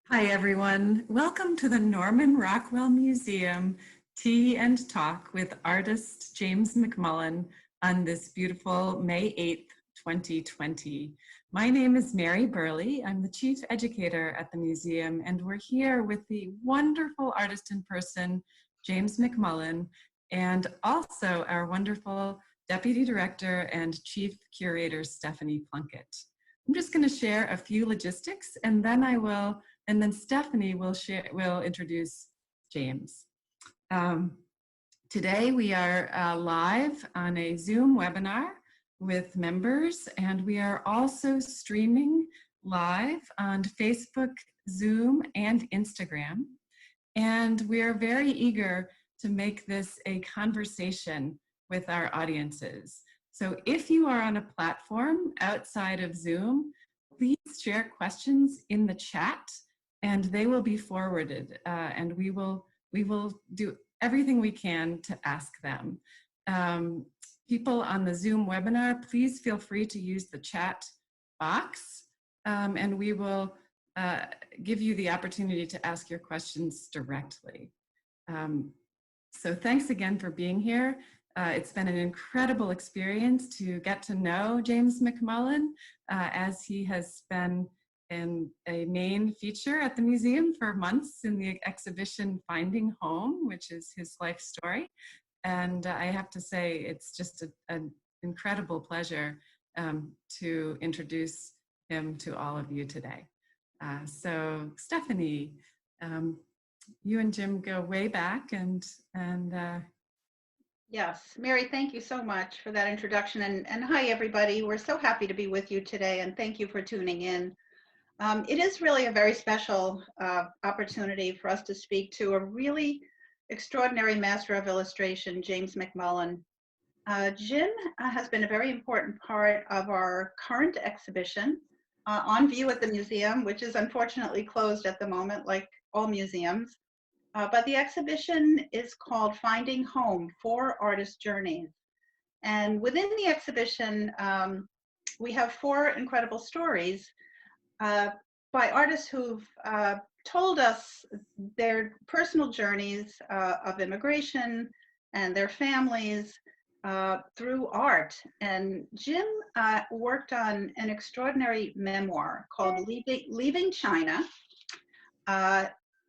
Hi, everyone. Welcome to the Norman Rockwell Museum Tea and Talk with artist James McMullan on this beautiful May 8th, 2020. My name is Mary Berle. I'm the chief educator at the museum, and we're here with the wonderful artist in person, James McMullan, and also our wonderful deputy director and chief curator, Stephanie Plunkett. I'm just going to share a few logistics, and then Stephanie will introduce James. Today we are live on a Zoom webinar with members, and we are also streaming live on Facebook, Zoom, and Instagram. And we are very eager to make this a conversation with our audiences. So if you are on a platform outside of Zoom, please share questions in the chat and they will be forwarded, and we will do everything we can to ask them. People on the Zoom webinar, please feel free to use the chat box, and we will give you the opportunity to ask your questions directly. So thanks again for being here. It's been an incredible experience to get to know James McMullan as he has been in a main feature at the museum for months in the exhibition Finding Home, which is his life story. And I have to say, it's just an incredible pleasure to introduce him to all of you today. So Stephanie, you and Jim go way back and Yes, Mary, thank you so much for that introduction. And hi, everybody. We're so happy to be with you today, and thank you for tuning in. It is really a very special opportunity for us to speak to a really extraordinary master of illustration, James McMullan. Jim has been a very important part of our current exhibition on view at the museum, which is unfortunately closed at the moment, like all museums. But the exhibition is called Finding Home: 4 Artist Journeys. And within the exhibition, we have 4 incredible stories by artists who've told us their personal journeys of immigration and their families through art. And Jim worked on an extraordinary memoir called Leaving China,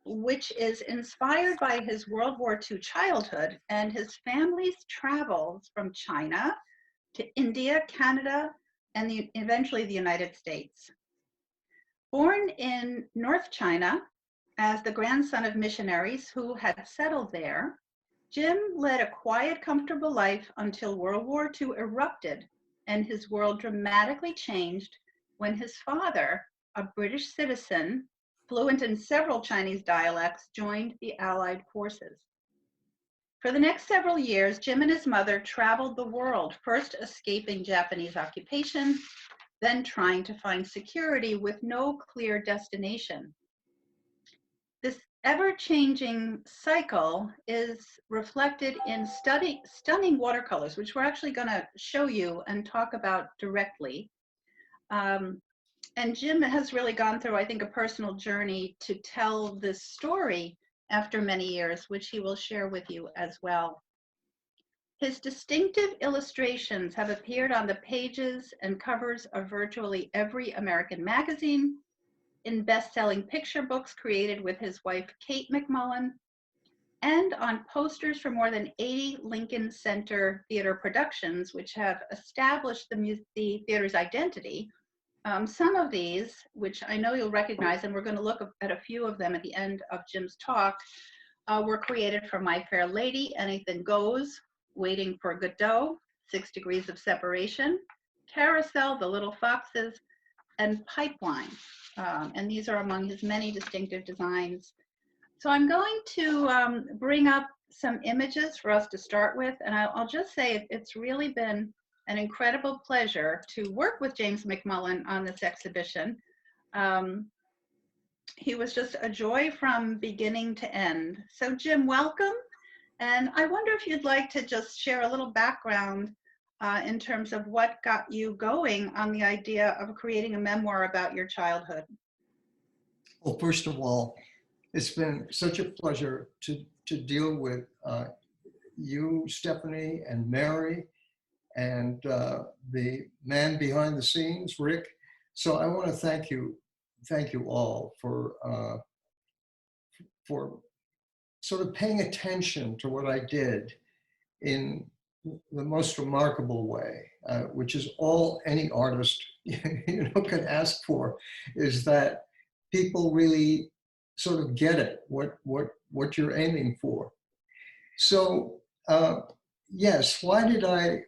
which is inspired by his World War II childhood and his family's travels from China to India, Canada, and eventually the United States. Born in North China as the grandson of missionaries who had settled there, Jim led a quiet, comfortable life until World War II erupted and his world dramatically changed when his father, a British citizen, fluent in several Chinese dialects, joined the Allied forces. For the next several years, Jim and his mother traveled the world, first escaping Japanese occupation, then trying to find security with no clear destination. This ever-changing cycle is reflected in stunning watercolors, which we're actually going to show you and talk about directly. And Jim has really gone through, I think, a personal journey to tell this story after many years, which he will share with you as well. His distinctive illustrations have appeared on the pages and covers of virtually every American magazine, in best-selling picture books created with his wife, Kate McMullan, and on posters for more than 80 Lincoln Center theater productions, which have established the theater's identity. Some of these, which I know you'll recognize, and we're going to look at a few of them at the end of Jim's talk, were created for My Fair Lady, Anything Goes, Waiting for Godot, 6 Degrees of Separation, Carousel, The Little Foxes, and Pipeline. And these are among his many distinctive designs. So I'm going to bring up some images for us to start with, and I'll just say it's really been an incredible pleasure to work with James McMullan on this exhibition. He was just a joy from beginning to end. So Jim, welcome. And I wonder if you'd like to just share a little background in terms of what got you going on the idea of creating a memoir about your childhood. Well, first of all, it's been such a pleasure to deal with you, Stephanie, and Mary, and the man behind the scenes, Rick. So I want to thank you all for sort of paying attention to what I did in the most remarkable way, which is all any artist can ask for, is that people really sort of get it, what you're aiming for. So yes, why did I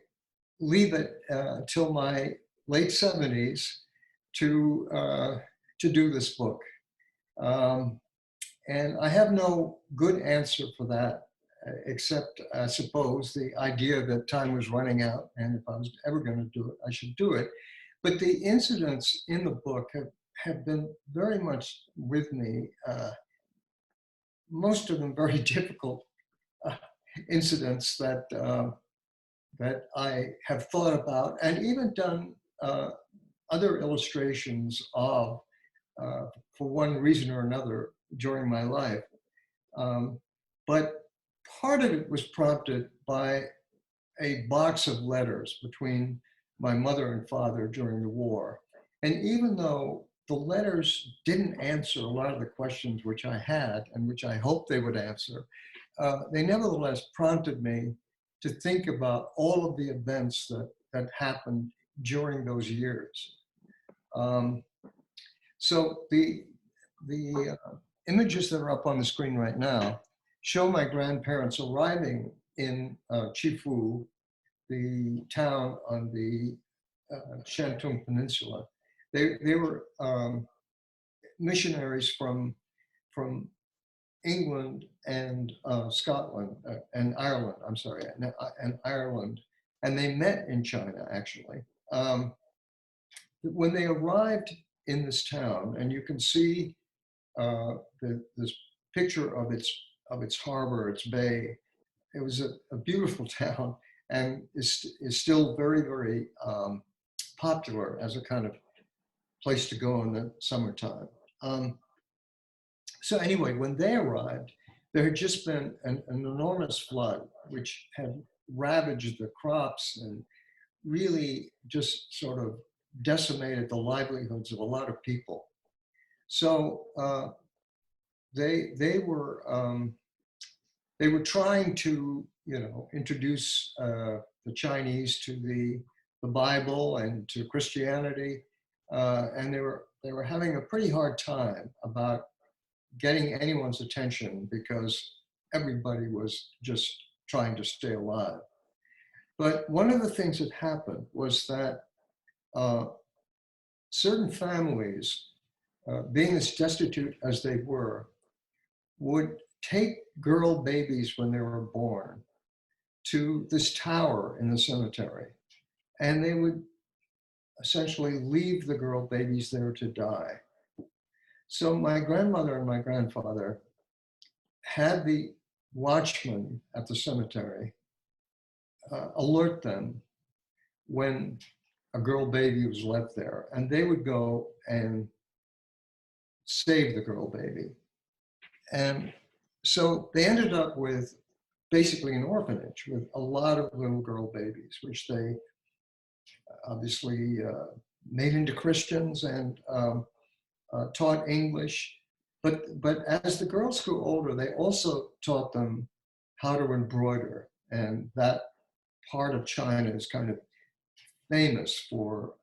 leave it till my late 70s to do this book? And I have no good answer for that, except I suppose the idea that time was running out, and if I was ever going to do it, I should do it. But the incidents in the book have been very much with me, most of them very difficult incidents that I have thought about and even done other illustrations of for one reason or another during my life. But part of it was prompted by a box of letters between my mother and father during the war. And even though the letters didn't answer a lot of the questions which I had and which I hoped they would answer, they nevertheless prompted me to think about all of the events that happened during those years. So the images that are up on the screen right now show my grandparents arriving in Chifu, the town on the Shantung Peninsula. They were missionaries from England and Scotland and Ireland, I'm sorry, and Ireland, and they met in China, actually. When they arrived in this town, and you can see this picture of its harbor, its bay. It was a beautiful town, and is still very, very popular as a kind of place to go in the summertime. So anyway, when they arrived, there had just been an enormous flood, which had ravaged the crops and really just sort of decimated the livelihoods of a lot of people. So they were trying to introduce the Chinese to the Bible and to Christianity, and they were having a pretty hard time about getting anyone's attention because everybody was just trying to stay alive. But one of the things that happened was that certain families, being as destitute as they were, would take girl babies when they were born to this tower in the cemetery, and they would essentially leave the girl babies there to die. So my grandmother and my grandfather had the watchman at the cemetery alert them when a girl baby was left there, and they would go and save the girl baby. And so they ended up with basically an orphanage with a lot of little girl babies, which they obviously made into Christians and taught English. But as the girls grew older, they also taught them how to embroider. And that part of China is kind of famous for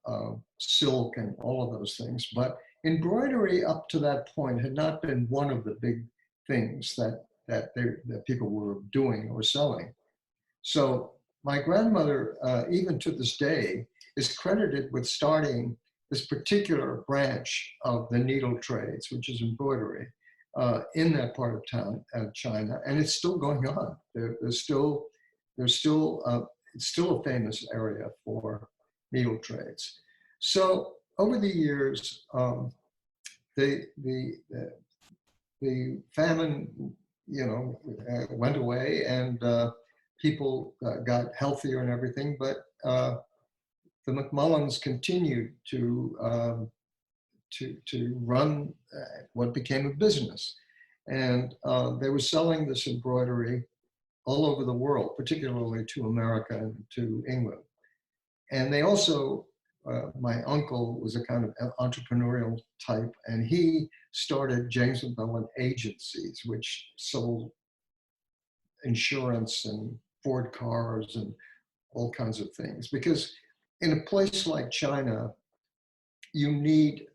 silk and all of those things. But embroidery up to that point had not been one of the big things that people were doing or selling. So my grandmother, even to this day, is credited with starting this particular branch of the needle trades, which is embroidery, in that part of town, China, and it's still going on. It's still a famous area for needle trades. So over the years, the famine, went away, and people got healthier and everything, but the McMullans continued to to run what became a business. And they were selling this embroidery all over the world, particularly to America and to England. And they also, my uncle was a kind of entrepreneurial type, and he started James McMullan agencies, which sold insurance and Ford cars and all kinds of things. Because in a place like China, you need,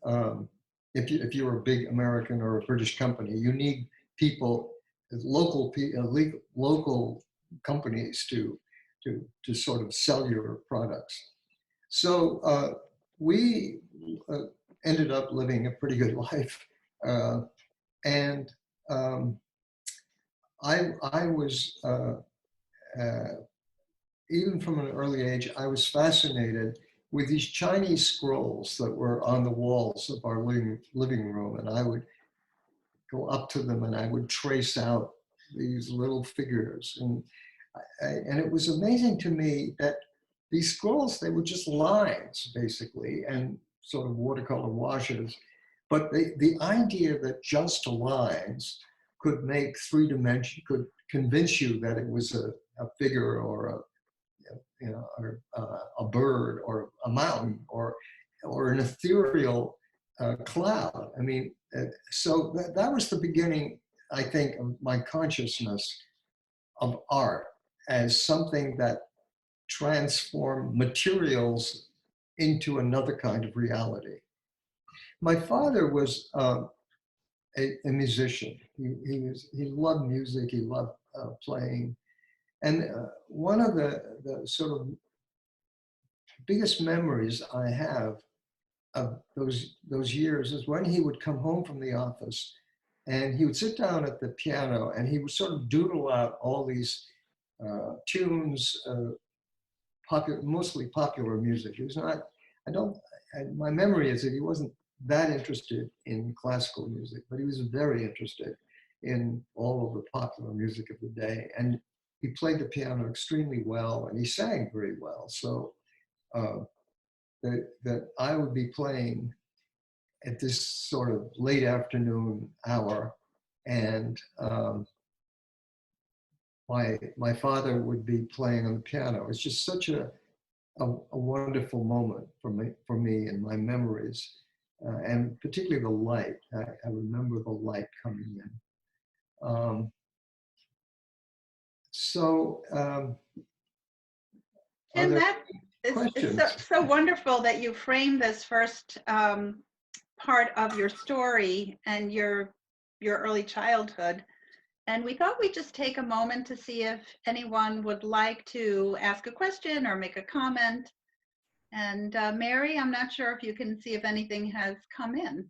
if you're a big American or a British company, you need people, local companies to sort of sell your products. So we ended up living a pretty good life, and I was even from an early age, I was fascinated with these Chinese scrolls that were on the walls of our living room, and I would go up to them and I would trace out these little figures. And it was amazing to me that these scrolls, they were just lines, basically, and sort of watercolor washes. But the idea that just lines could make could convince you that it was a figure or a bird or a mountain or an ethereal cloud. I mean, so that was the beginning, I think, of my consciousness of art as something that transformed materials into another kind of reality. My father was a musician. He loved music. He loved playing. And one of the sort of biggest memories I have of those years is when he would come home from the office and he would sit down at the piano and he would sort of doodle out all these tunes, mostly popular music. He was not, my memory is that he wasn't that interested in classical music, but he was very interested in all of the popular music of the day. And he played the piano extremely well and he sang very well. So that I would be playing at this sort of late afternoon hour, and my father would be playing on the piano. It's just such a wonderful moment for me and my memories, and particularly the light. I remember the light coming in. And that is so wonderful that you framed this first part of your story and your early childhood. And we thought we'd just take a moment to see if anyone would like to ask a question or make a comment. And Mary, I'm not sure if you can see if anything has come in.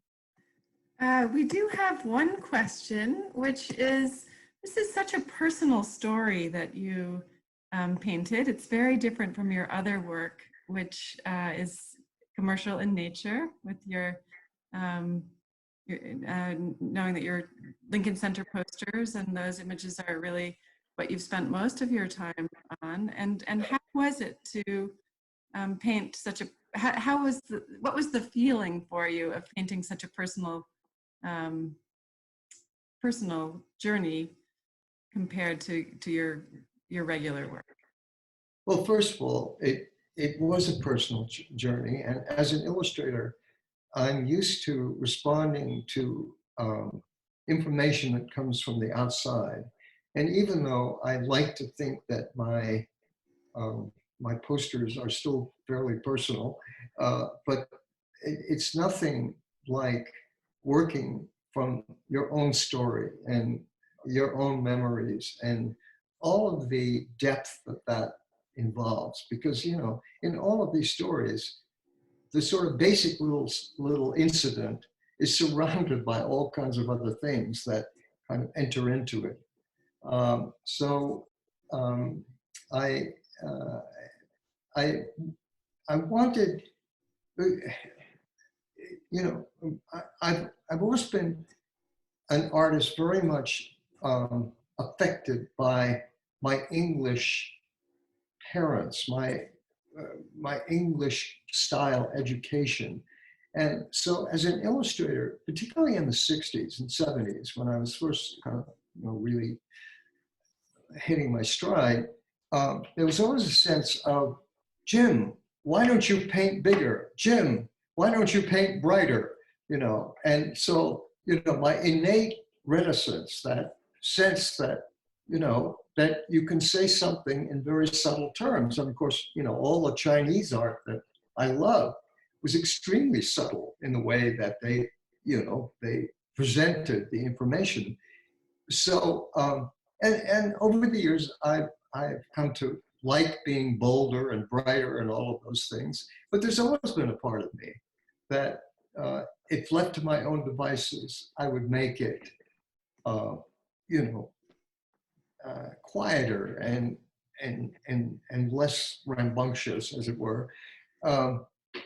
We do have one question, which is, this is such a personal story that you painted. It's very different from your other work, which is commercial in nature, with your knowing that your Lincoln Center posters and those images are really what you've spent most of your time on. And how was it to paint such a, what was the feeling for you of painting such a personal journey compared to your regular work? Well, first of all, it was a personal journey, and as an illustrator, I'm used to responding to information that comes from the outside. And even though I like to think that my posters are still fairly personal, but it's nothing like working from your own story and your own memories and all of the depth that involves. Because, you know, in all of these stories, the sort of basic little incident is surrounded by all kinds of other things that kind of enter into it. I wanted, you know, I've always been an artist very much affected by my English parents, my English style education. And so as an illustrator, particularly in the 60s and 70s, when I was first kind of, really hitting my stride, there was always a sense of, Jim, why don't you paint bigger? Jim, why don't you paint brighter? And so, my innate reticence, that sense that, that you can say something in very subtle terms. And of course, all the Chinese art that I love was extremely subtle in the way that they, they presented the information. So, and over the years, I've come to like being bolder and brighter and all of those things. But there's always been a part of me that, if left to my own devices, I would make it, quieter and less rambunctious, as it were.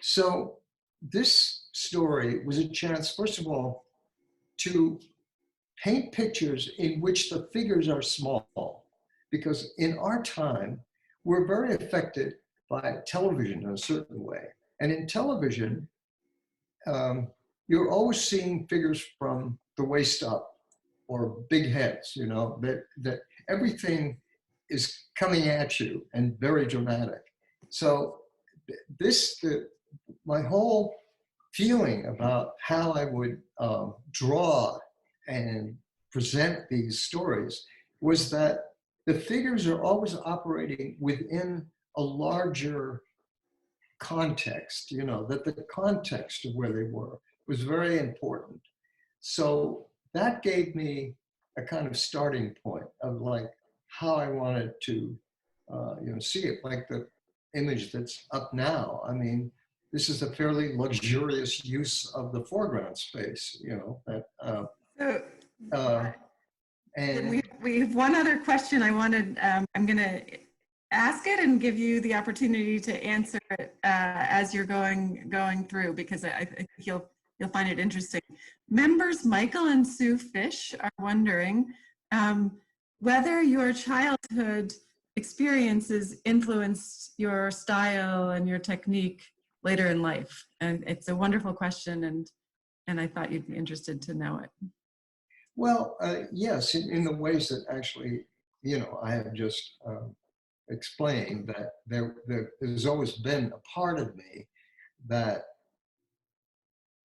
So this story was a chance, first of all, to paint pictures in which the figures are small, because in our time, we're very affected by television in a certain way. And in television, you're always seeing figures from the waist up, or big heads, that everything is coming at you and very dramatic. So my whole feeling about how I would draw and present these stories was that the figures are always operating within a larger context, that the context of where they were was very important. So that gave me a kind of starting point of like how I wanted to, see it, like the image that's up now. I mean, this is a fairly luxurious use of the foreground space, And we have one other question I wanted. I'm going to ask it and give you the opportunity to answer it as you're going through, because I think you'll find it interesting. Members Michael and Sue Fish are wondering whether your childhood experiences influenced your style and your technique later in life. And it's a wonderful question, and I thought you'd be interested to know it. Well, yes, in the ways that actually, I have just explained, that there's always been a part of me that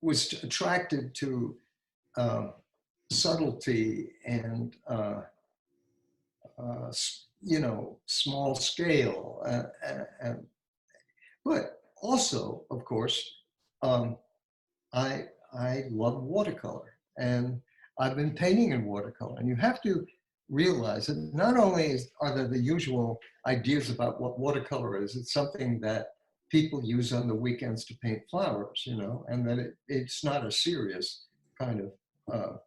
was attracted to subtlety and, small scale. But also, of course, I love watercolor, and I've been painting in watercolor. And you have to realize that not only are there the usual ideas about what watercolor is, it's something that people use on the weekends to paint flowers, and that it's not a serious kind of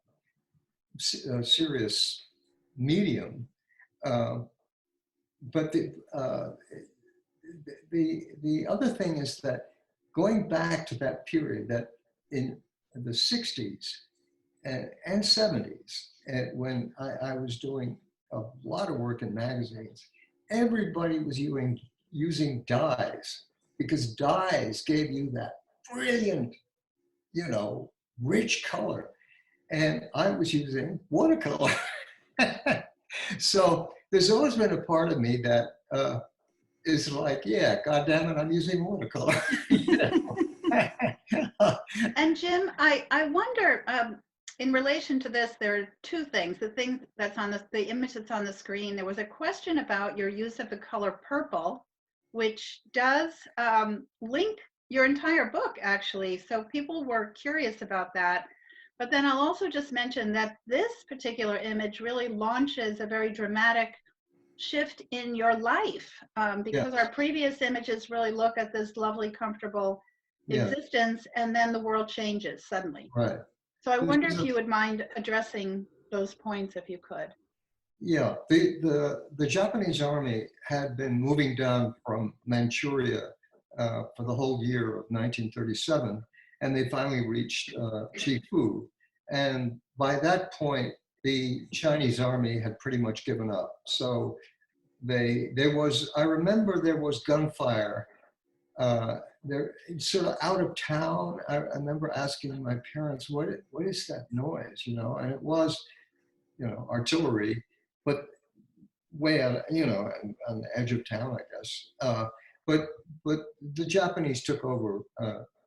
serious medium. But the other thing is that going back to that period, that in the 60s and 70s, when I was doing a lot of work in magazines, everybody was using dyes, because dyes gave you that brilliant, rich color. And I was using watercolor. So there's always been a part of me that is like, yeah, God damn it, I'm using watercolor. And Jim, I wonder, in relation to this, there are two things. The thing that's on the image that's on the screen, there was a question about your use of the color purple, which does link your entire book, actually. So people were curious about that. But then I'll also just mention that this particular image really launches a very dramatic shift in your life, because our previous images really look at this lovely, comfortable existence, and then the world changes suddenly. Right. So I wonder if you would mind addressing those points, if you could. Yeah, the Japanese army had been moving down from Manchuria for the whole year of 1937, and they finally reached Chifu. And by that point, the Chinese army had pretty much given up. So I remember there was gunfire they're sort of out of town. I remember asking my parents, what is that noise, you know? And it was, you know, artillery, but way out, you know, on the edge of town, I guess. But the Japanese took over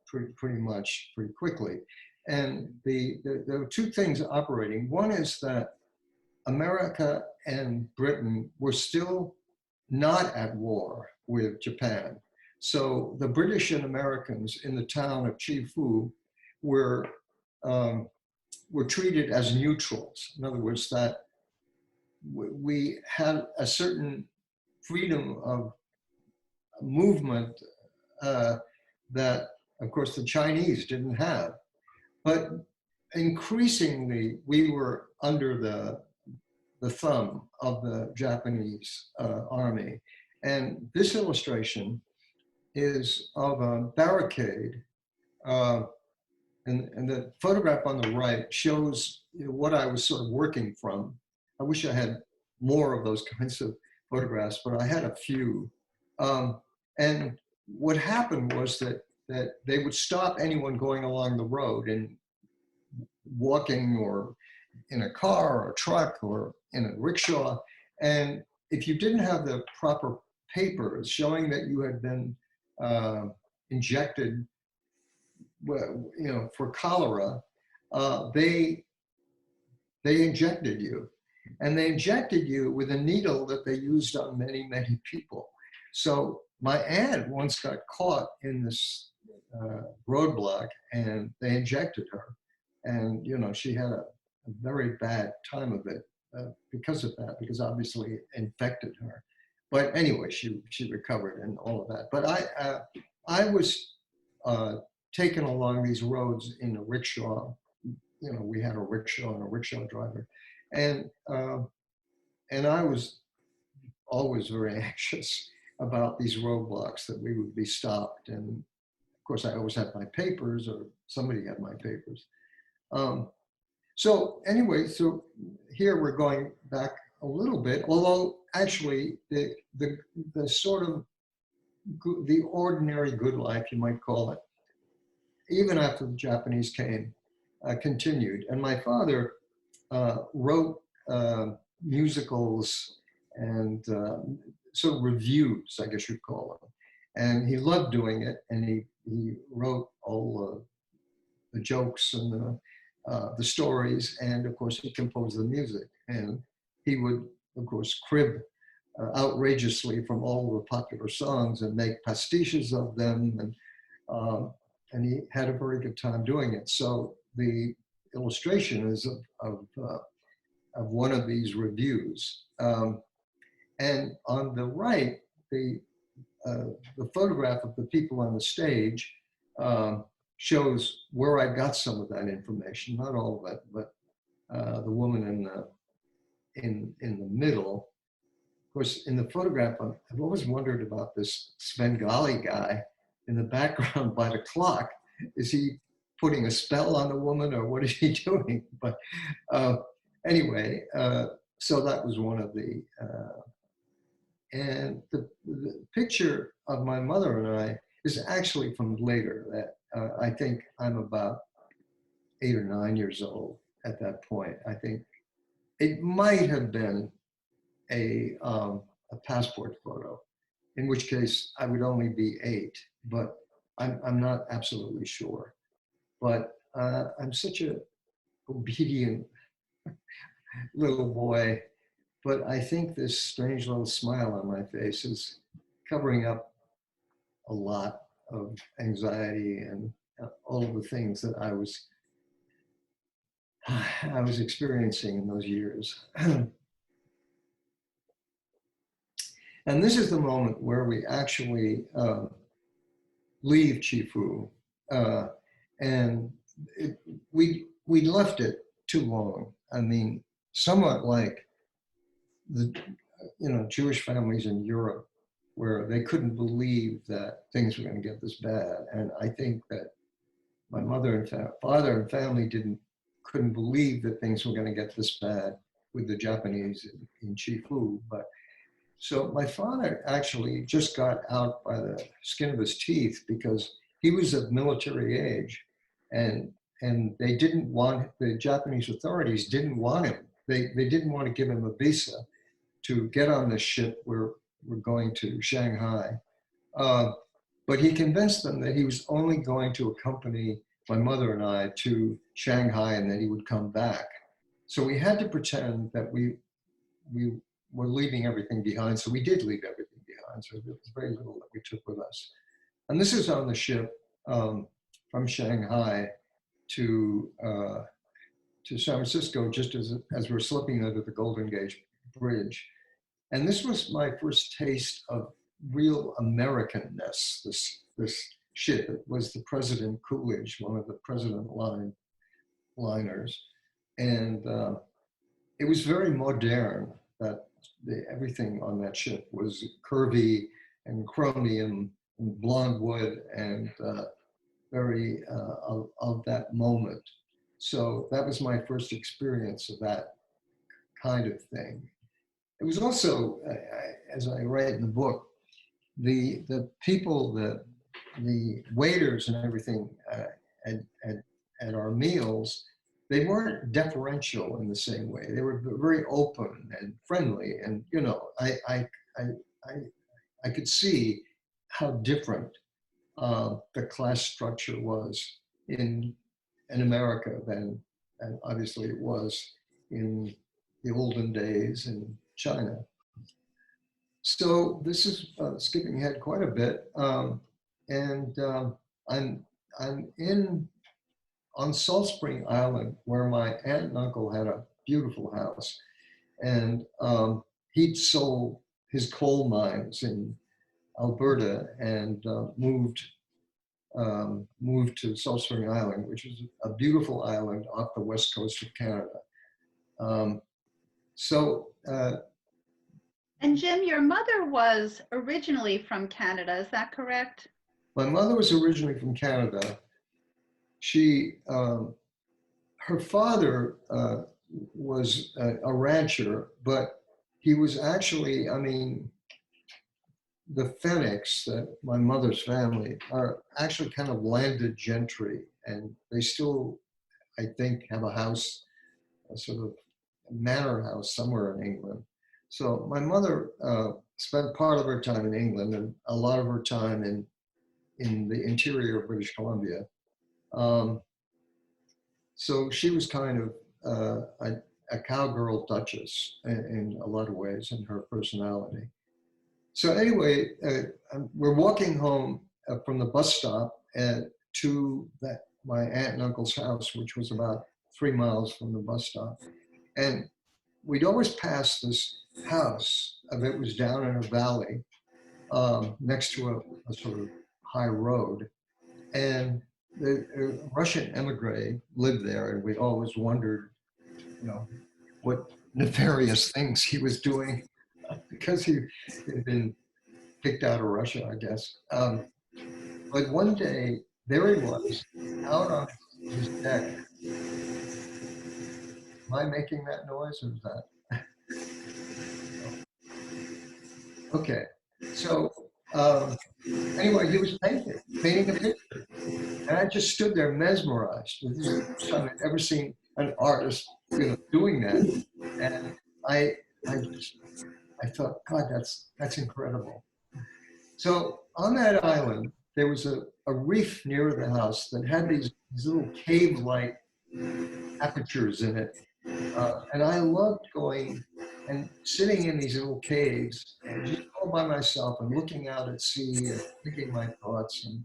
pretty much pretty quickly. And there were two things operating. One is that America and Britain were still not at war with Japan. So the British and Americans in the town of Chifu were treated as neutrals. In other words, that we had a certain freedom of movement that, of course, the Chinese didn't have. But increasingly, we were under the thumb of the Japanese army. And this illustration is of a barricade. And the photograph on the right shows, you know, what I was sort of working from. I wish I had more of those kinds of photographs, but I had a few. And what happened was that they would stop anyone going along the road and walking or in a car or a truck or in a rickshaw. And if you didn't have the proper papers showing that you had been injected, well, you know, for cholera, they injected you. And they injected you with a needle that they used on many, many people. So my aunt once got caught in this roadblock, and they injected her. And, you know, she had a very bad time of it because of that, because obviously it infected her. But anyway, she recovered and all of that. But I was taken along these roads in a rickshaw. You know, we had a rickshaw and a rickshaw driver. And I was always very anxious about these roadblocks, that we would be stopped. And of course, I always had my papers, or somebody had my papers. So anyway, so here we're going back a little bit, although actually the sort of the ordinary good life, you might call it, even after the Japanese came, continued. And my father wrote musicals and sort of reviews, I guess you'd call them. And he loved doing it, and he wrote all the jokes and the stories, and of course he composed the music. And he would, of course, crib outrageously from all the popular songs and make pastiches of them, and he had a very good time doing it. So the illustration is of one of these reviews, and on the right, the photograph of the people on the stage shows where I got some of that information, not all of it, but the woman in the middle. Of course, in the photograph, I've always wondered about this Svengali guy in the background by the clock. Is he putting a spell on the woman, or what is he doing? But anyway, so that was one of the, and the picture of my mother and I is actually from later. That I think I'm about 8 or 9 years old at that point. I think it might have been a passport photo, in which case I would only be 8, but I'm not absolutely sure. But I'm such a obedient little boy, but I think this strange little smile on my face is covering up a lot of anxiety and all of the things that I was experiencing in those years. And this is the moment where we actually leave Chifu, and we left it too long. I mean, somewhat like the Jewish families in Europe, where they couldn't believe that things were going to get this bad. And I think that my mother and father and family couldn't believe that things were going to get this bad with the Japanese in Chifu. But So my father actually just got out by the skin of his teeth because he was of military age, and they didn't want, the Japanese authorities didn't want him. They didn't want to give him a visa to get on the ship where we're going to Shanghai. But he convinced them that he was only going to accompany my mother and I to Shanghai and that he would come back. So we had to pretend that we were leaving everything behind. So we did leave everything behind. So there was very little that we took with us. And this is on the ship from Shanghai to San Francisco, just as we're slipping under the Golden Gate Bridge. And this was my first taste of real Americanness, this ship. It was the President Coolidge, one of the President liners. And it was very modern, that everything on that ship was curvy and chromium and blonde wood and very of that moment. So that was my first experience of that kind of thing. It was also, as I write in the book, the people, the waiters and everything at our meals, they weren't deferential in the same way. They were very open and friendly, and you know, I could see how different the class structure was in America than, and obviously it was in the olden days in China. So this is skipping ahead quite a bit, and I'm on Salt Spring Island, where my aunt and uncle had a beautiful house, and he'd sold his coal mines in Alberta and moved to Salt Spring Island, which is a beautiful island off the west coast of Canada. And Jim, your mother was originally from Canada, is that correct? My mother was originally from Canada. She, her father was a rancher, but he was actually, I mean, the Fenwicks, my mother's family, are actually kind of landed gentry, and they still, I think, have a house, a sort of manor house somewhere in England. So my mother spent part of her time in England and a lot of her time in the interior of British Columbia. So she was kind of a cowgirl duchess in a lot of ways in her personality. So anyway, we're walking home from the bus stop to my aunt and uncle's house, which was about 3 miles from the bus stop. And we'd always pass this house that was down in a valley next to a sort of high road. And the Russian emigre lived there, and we always wondered, you know, what nefarious things he was doing because he had been kicked out of Russia, I guess. But one day, there he was, out on his deck. Am I making that noise, or is that? Okay, so anyway, he was painting a picture. And I just stood there mesmerized. This is the first time I'd ever seen an artist, you know, doing that. And I thought, God, that's incredible. So on that island, there was a reef near the house that had these little cave-like apertures in it. And I loved going and sitting in these little caves and just all by myself and looking out at sea and thinking my thoughts and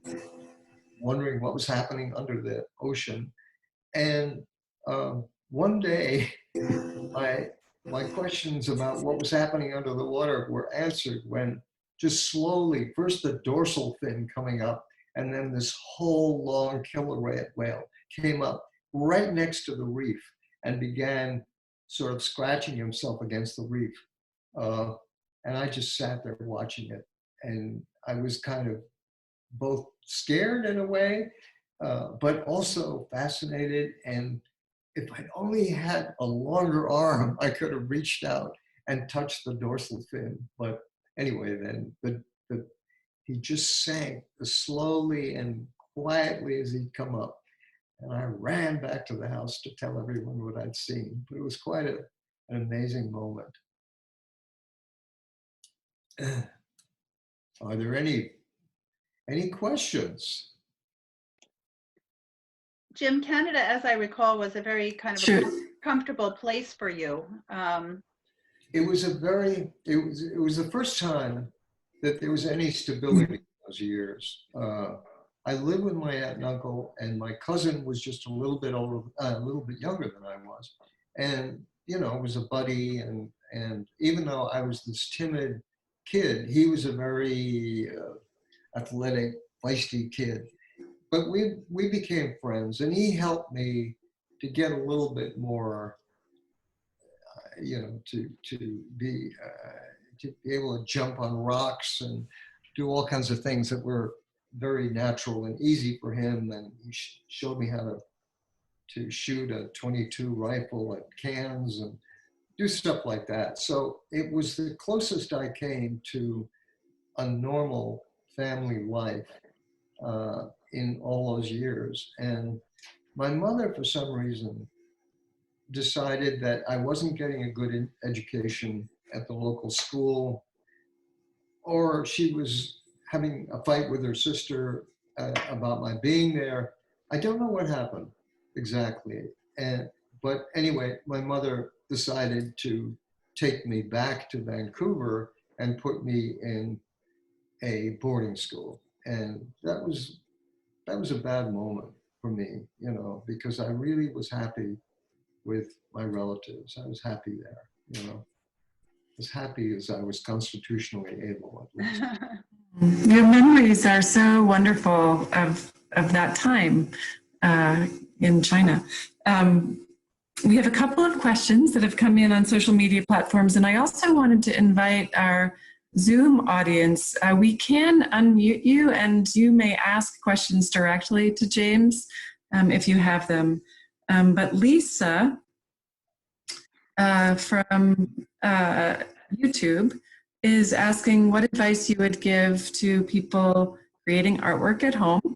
wondering what was happening under the ocean. And one day, my questions about what was happening under the water were answered when just slowly, first the dorsal fin coming up, and then this whole long killer whale came up right next to the reef and began sort of scratching himself against the reef. And I just sat there watching it. And I was kind of both scared in a way, but also fascinated. And if I'd only had a longer arm, I could have reached out and touch the dorsal fin. But anyway, then he just sank as slowly and quietly as he'd come up. And I ran back to the house to tell everyone what I'd seen. But it was quite an amazing moment. Are there any questions? Jim, Canada, as I recall, was a very kind of Sure. a comfortable place for you. It was it was the first time that there was any stability in those years. I lived with my aunt and uncle, and my cousin was just a little bit older, a little bit younger than I was, and you know, was a buddy. And even though I was this timid kid, he was a very athletic, feisty kid. But we became friends, and he helped me to get a little bit more, you know, to be able to jump on rocks and do all kinds of things that were very natural and easy for him. And he showed me how to shoot a .22 rifle at cans and do stuff like that. So it was the closest I came to a normal family life in all those years. And my mother, for some reason, decided that I wasn't getting a good education at the local school, or she was having a fight with her sister about my being there. I don't know what happened exactly. But anyway, my mother decided to take me back to Vancouver and put me in a boarding school. And that was a bad moment for me, you know, because I really was happy with my relatives. I was happy there, you know, as happy as I was constitutionally able, at least. Your memories are so wonderful of that time in China. We have a couple of questions that have come in on social media platforms, and I also wanted to invite our Zoom audience. We can unmute you, and you may ask questions directly to James if you have them. But Lisa from YouTube is asking what advice you would give to people creating artwork at home.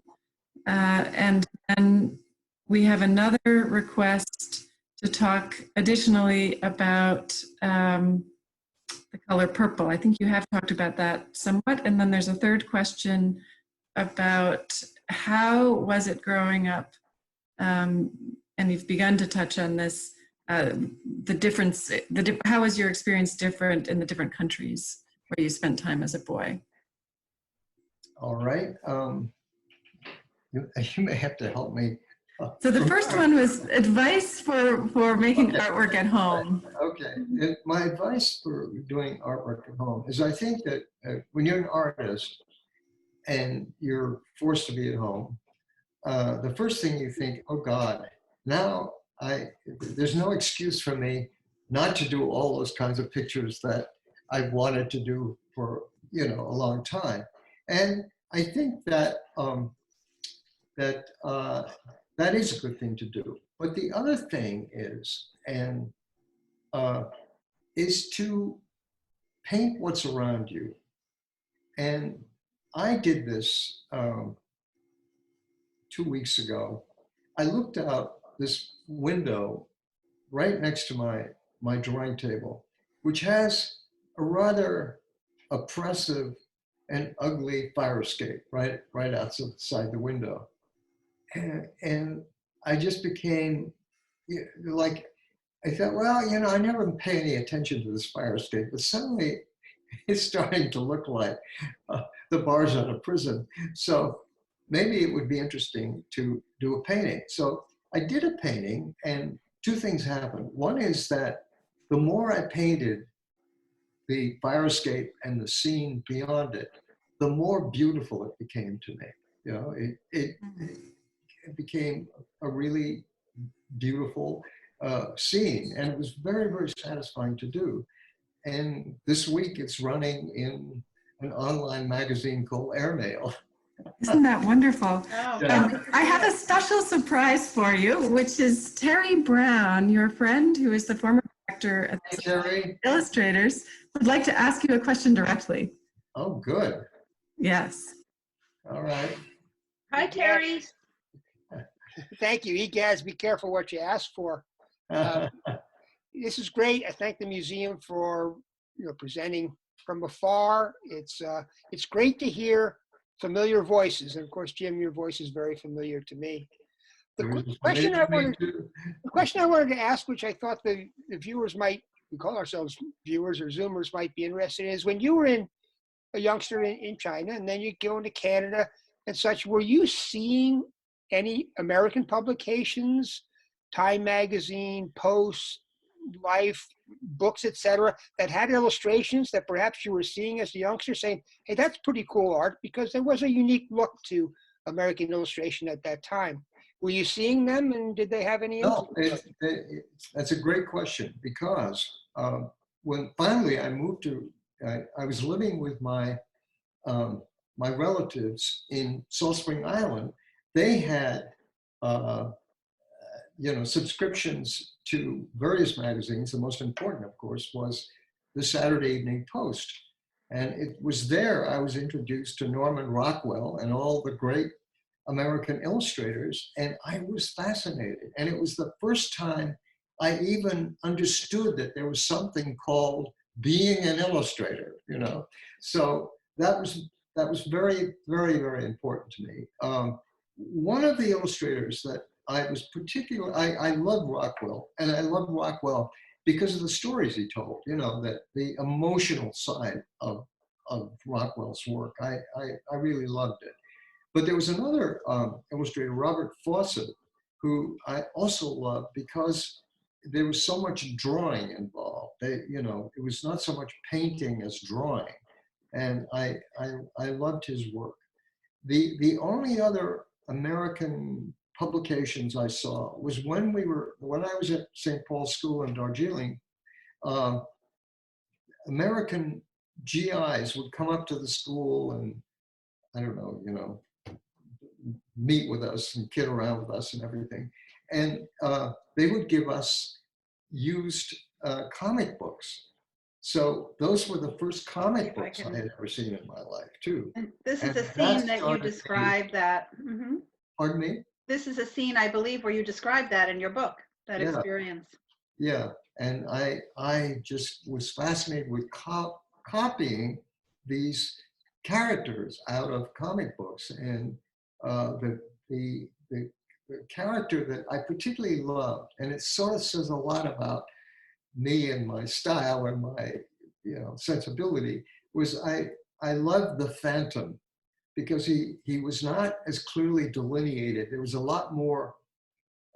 And then we have another request to talk additionally about the color purple. I think you have talked about that somewhat. And then there's a third question about how was it growing up? And you've begun to touch on this, the difference, how was your experience different in the different countries where you spent time as a boy? All right. You may have to help me. So the first one was advice for making artwork at home. Okay. My advice for doing artwork at home is I think that when you're an artist and you're forced to be at home, the first thing you think, oh God, now there's no excuse for me not to do all those kinds of pictures that I wanted to do for, you know, a long time. And I think that that is a good thing to do. But the other thing is, is to paint what's around you. And I did this 2 weeks ago. I looked out this window right next to my drawing table, which has a rather oppressive and ugly fire escape right outside the window. And I just became like, I thought, well, you know, I never pay any attention to this fire escape, but suddenly it's starting to look like the bars on a prison. So maybe it would be interesting to do a painting. So I did a painting, and two things happened. One is that the more I painted the fire escape and the scene beyond it, the more beautiful it became to me. You know, it became a really beautiful scene, and it was very, very satisfying to do. And this week it's running in an online magazine called Airmail. Isn't that wonderful? Oh, Yeah. I have a special surprise for you, which is Terry Brown, your friend who is the former director at Hey, Terry. Illustrators, would like to ask you a question directly. Oh, good. Yes. All right. Hi, Terry. Thank you. Egaz, be careful what you ask for. This is great. I thank the museum for presenting from afar. It's great to hear familiar voices, and of course, Jim, your voice is very familiar to me. The question I wanted to ask, which I thought the viewers might, we call ourselves viewers or Zoomers, might be interested in, is when you were a youngster in China, and then you go into Canada and such, were you seeing any American publications, Time Magazine, Post, Life, books, etc., that had illustrations that perhaps you were seeing as a youngster, saying, hey, that's pretty cool art, because there was a unique look to American illustration at that time. Were you seeing them, and did they have any influence? No, that's a great question, because when finally I moved to, I was living with my my relatives in Salt Spring Island. They had subscriptions to various magazines. The most important, of course, was the Saturday Evening Post. And it was there I was introduced to Norman Rockwell and all the great American illustrators, and I was fascinated. And it was the first time I even understood that there was something called being an illustrator, So that was very, very, very important to me. One of the illustrators that I was I love Rockwell, and I love Rockwell because of the stories he told, that the emotional side of Rockwell's work. I really loved it. But there was another illustrator, Robert Fawcett, who I also loved because there was so much drawing involved. It was not so much painting as drawing. And I loved his work. The only other American publications I saw was when I was at St. Paul's School in Darjeeling. American GIs would come up to the school and, I don't know, meet with us and kid around with us and everything. And they would give us used comic books. So those were the first comic books I had ever seen in my life, too. And this is a scene that you described that. Pardon me? This is a scene, I believe, where you described that in your book, that experience. Yeah, and I just was fascinated with copying these characters out of comic books, and the character that I particularly loved, and it sort of says a lot about me and my style and my sensibility, was I loved the Phantom, because he was not as clearly delineated. There was a lot more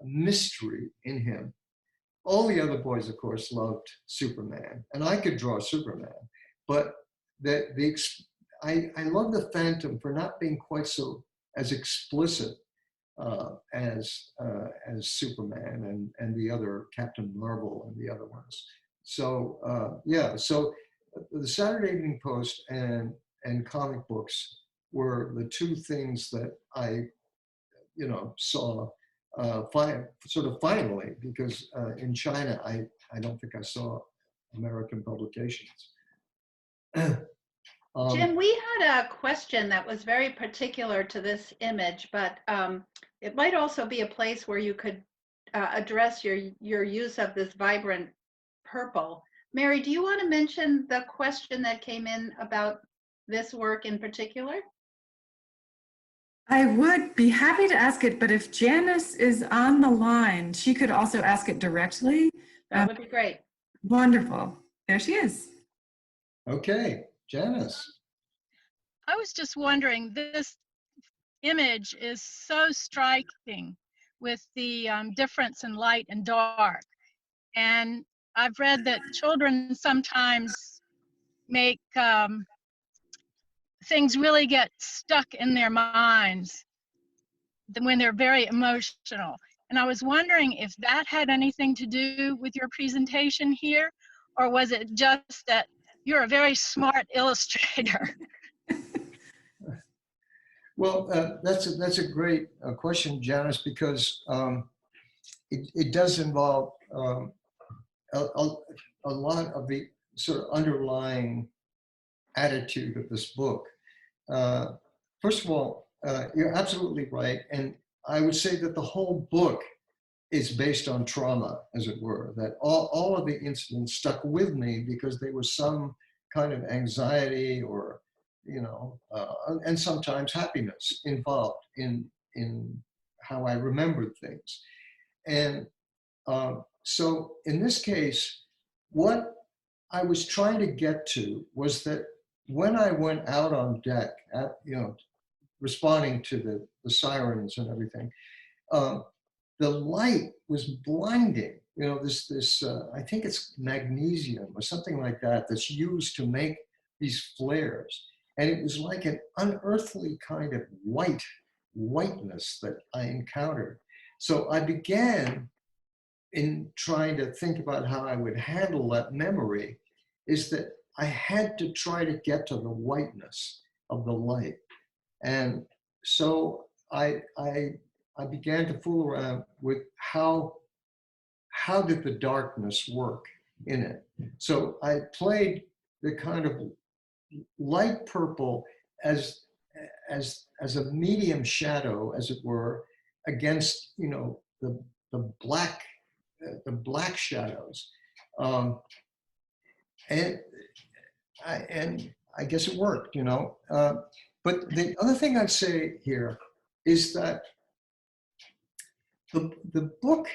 mystery in him. All the other boys, of course, loved Superman, and I could draw Superman, but I love the Phantom for not being quite so as explicit as Superman and the other Captain Marvel and the other ones. So so the Saturday Evening Post and comic books were the two things that I saw finally, because in China I don't think I saw American publications. Jim, we had a question that was very particular to this image, but it might also be a place where you could address your use of this vibrant purple. Mary, do you want to mention the question that came in about this work in particular? I would be happy to ask it, but if Janice is on the line, she could also ask it directly. That would be great. Wonderful. There she is. Okay, Janice. I was just wondering, this image is so striking with the difference in light and dark. And I've read that children sometimes make things really get stuck in their minds when they're very emotional. And I was wondering if that had anything to do with your presentation here, or was it just that you're a very smart illustrator? Well, that's a great question, Janice, because it does involve a lot of the sort of underlying attitude of this book. First of all, you're absolutely right. And I would say that the whole book is based on trauma, as it were, that all of the incidents stuck with me because there was some kind of anxiety or, and sometimes happiness involved in how I remembered things. And so in this case, what I was trying to get to was that when I went out on deck, responding to the sirens and everything, the light was blinding. This I think it's magnesium or something like that that's used to make these flares. And it was like an unearthly kind of whiteness that I encountered. So I began in trying to think about how I would handle that memory, is that I had to try to get to the whiteness of the light. And so I began to fool around with how did the darkness work in it. So I played the kind of light purple as a medium shadow, as it were, against the black shadows, and I guess it worked, But the other thing I'd say here is that the book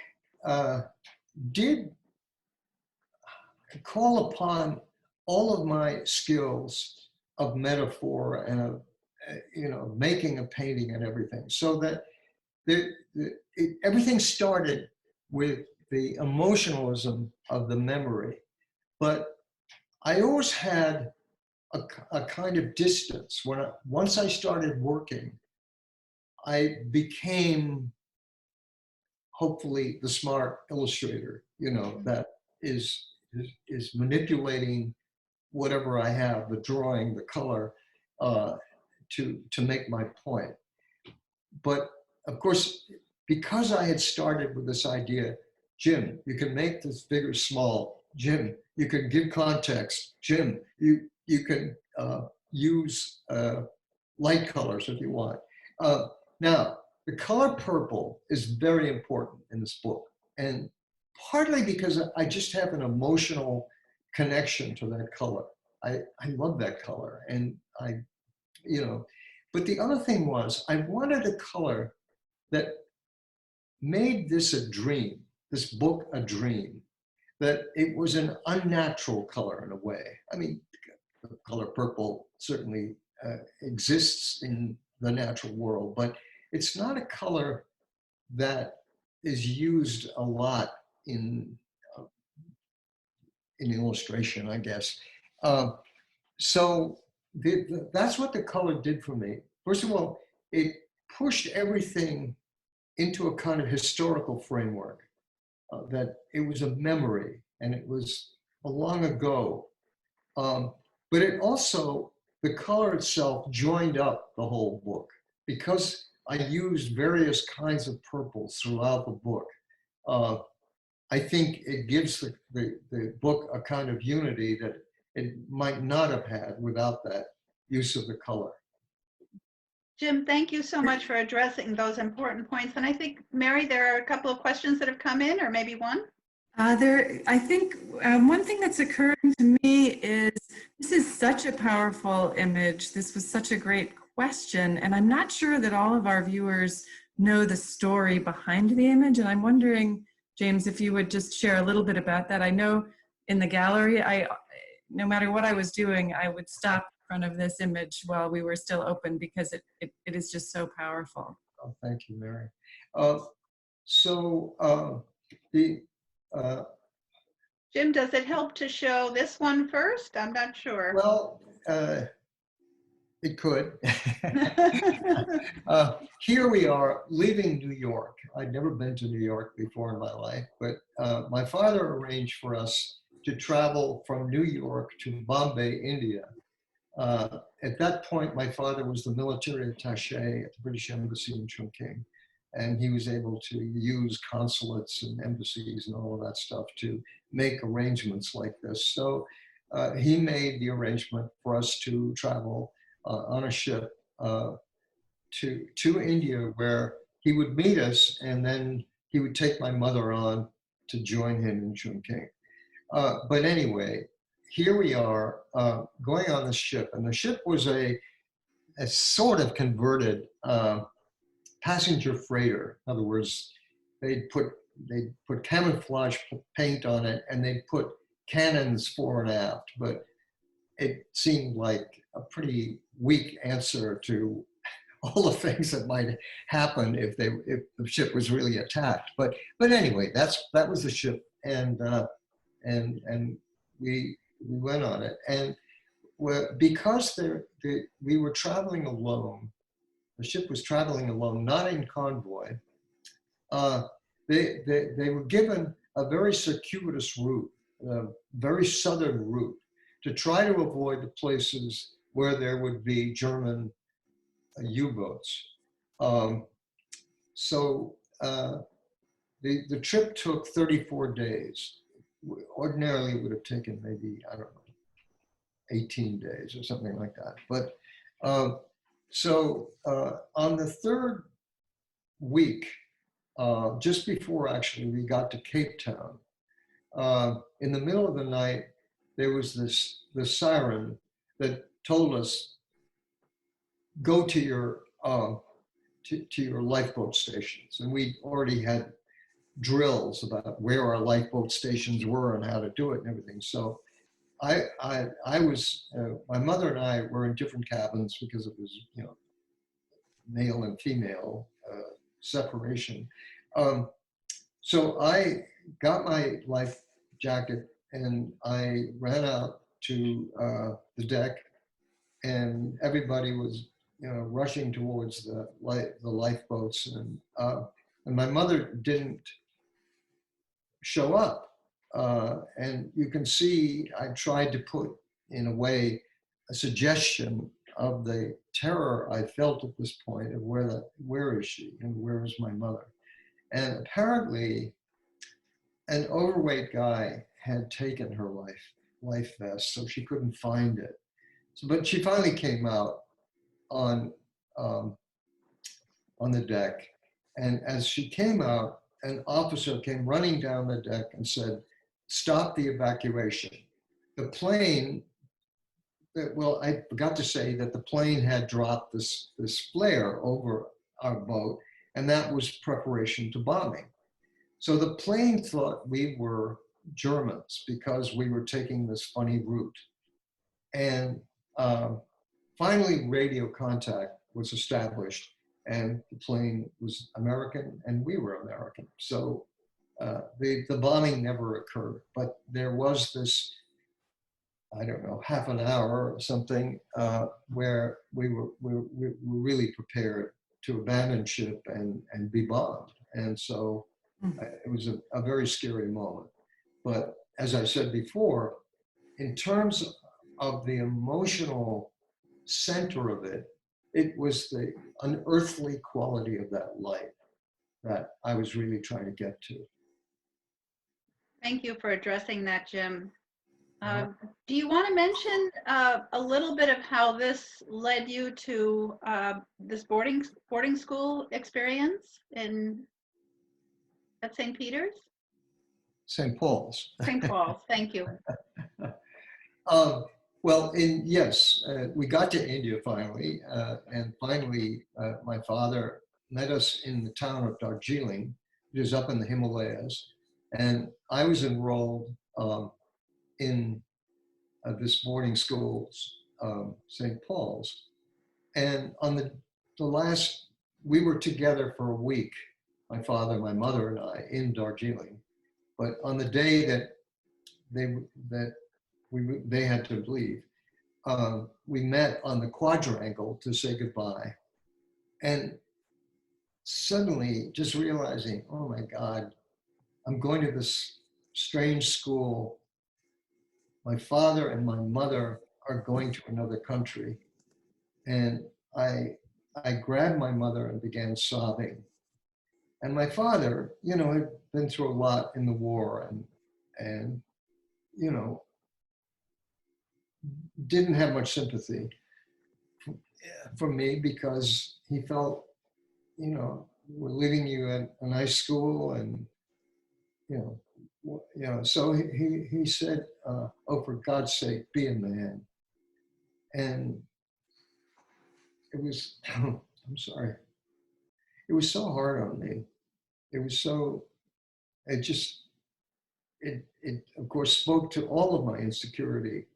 did call upon all of my skills of metaphor and of making a painting and everything, so that everything started with the emotionalism of the memory. But I always had a kind of distance. Once I started working, I became hopefully the smart illustrator, that is manipulating whatever I have, the drawing, the color, to make my point. But of course, because I had started with this idea, Jim, you can make this figure small. Jim, you can give context. Jim, you can use light colors if you want. Now, the color purple is very important in this book, and partly because I just have an emotional connection to that color. I love that color, and but the other thing was I wanted a color that made this a dream, this book a dream, that it was an unnatural color in a way. I mean, the color purple certainly exists in the natural world, but it's not a color that is used a lot in illustration, I guess. So that's what the color did for me. First of all, it pushed everything into a kind of historical framework, that it was a memory and it was a long ago. But it also, the color itself joined up the whole book, because I used various kinds of purples throughout the book. I think it gives the book a kind of unity that it might not have had without that use of the color. Jim, thank you so much for addressing those important points. And I think, Mary, there are a couple of questions that have come in, or maybe one. I think one thing that's occurring to me is this is such a powerful image. This was such a great question, and I'm not sure that all of our viewers know the story behind the image. And I'm wondering, James, if you would just share a little bit about that. I know in the gallery, no matter what I was doing, I would stop in front of this image while we were still open, because it is just so powerful. Oh, thank you, Mary. Jim, does it help to show this one first? I'm not sure. Well, it could. Here we are leaving New York. I'd never been to New York before in my life, but my father arranged for us to travel from New York to Bombay, India. At that point, my father was the military attaché at the British Embassy in Chongqing. and he was able to use consulates and embassies and all of that stuff to make arrangements like this. So he made the arrangement for us to travel on a ship to India, where he would meet us, and then he would take my mother on to join him in Chungking. But anyway, here we are going on the ship, and the ship was a sort of converted passenger freighter. In other words, they'd put camouflage paint on it, and they'd put cannons fore and aft, but it seemed like a pretty weak answer to all the things that might happen if the ship was really attacked. But anyway, that was the ship, and we went on it, and because we were traveling alone. The ship was traveling alone, not in convoy. They were given a very circuitous route, a very southern route, to try to avoid the places where there would be German U-boats. So the trip took 34 days. Ordinarily, it would have taken maybe, I don't know, 18 days or something like that. But so on the third week, just before actually we got to Cape Town, in the middle of the night, there was this siren that told us, go to your lifeboat stations. And we already had drills about where our lifeboat stations were and how to do it and everything. So I was, my mother and I were in different cabins because it was, male and female separation. So I got my life jacket and I ran out to the deck, and everybody was, rushing towards the lifeboats, and my mother didn't show up. And you can see I tried to put, in a way, a suggestion of the terror I felt at this point of where is she and where is my mother? And apparently an overweight guy had taken her life vest, so she couldn't find it. So, but she finally came out on the deck. And as she came out, an officer came running down the deck and said, stop the evacuation. The plane, well, I forgot to say that the plane had dropped this flare over our boat, and that was preparation to bombing. So the plane thought we were Germans because we were taking this funny route. And finally, radio contact was established, and the plane was American and we were American. So the bombing never occurred, but there was this, I don't know, half an hour or something where we were really prepared to abandon ship and be bombed. And so it was a very scary moment. But as I said before, in terms of the emotional center of it, it was the unearthly quality of that light that I was really trying to get to. Thank you for addressing that, Jim. Do you want to mention a little bit of how this led you to this boarding school experience at St. Peter's? St. Paul's. St. Paul's, thank you. Well, yes, we got to India finally, and finally my father met us in the town of Darjeeling, which is up in the Himalayas, and I was enrolled in this boarding school, St. Paul's, and on the last, we were together for a week, my father, my mother, and I, in Darjeeling, but on the day that they had to leave, we met on the quadrangle to say goodbye. And suddenly just realizing, oh my God, I'm going to this strange school. My father and my mother are going to another country. And I grabbed my mother and began sobbing. And my father, you know, had been through a lot in the war, and you know, didn't have much sympathy for me, because he felt, you know, we're leaving you at a nice school, and you know, so he said, "Oh, for God's sake, be a man." And it was, I'm sorry, it was so hard on me. It was so, it just, it of course spoke to all of my insecurity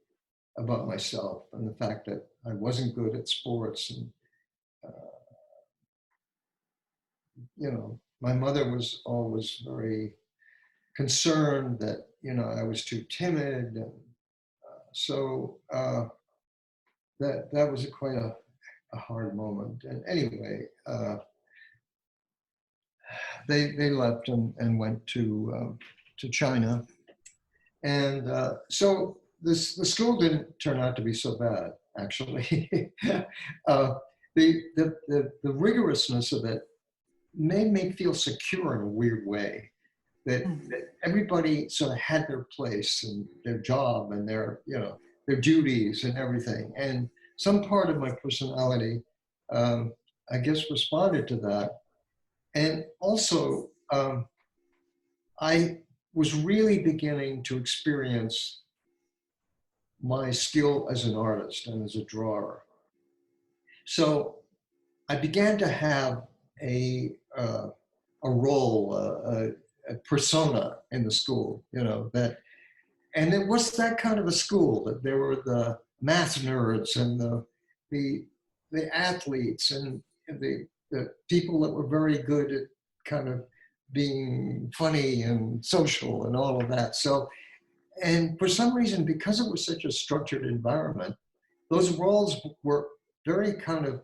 about myself, and the fact that I wasn't good at sports, and you know, my mother was always very concerned that, you know, I was too timid, and so that was quite a hard moment. And anyway, they left and went to China, and so the school didn't turn out to be so bad, actually. The rigorousness of it made me feel secure in a weird way. That everybody sort of had their place and their job and their, you know, their duties and everything. And some part of my personality, I guess, responded to that. And also, I was really beginning to experience my skill as an artist and as a drawer. So I began to have a role, a persona in the school, you know, that, and it was that kind of a school, that there were the math nerds and the athletes and the people that were very good at kind of being funny and social and all of that. So, and for some reason, because it was such a structured environment, those roles were very kind of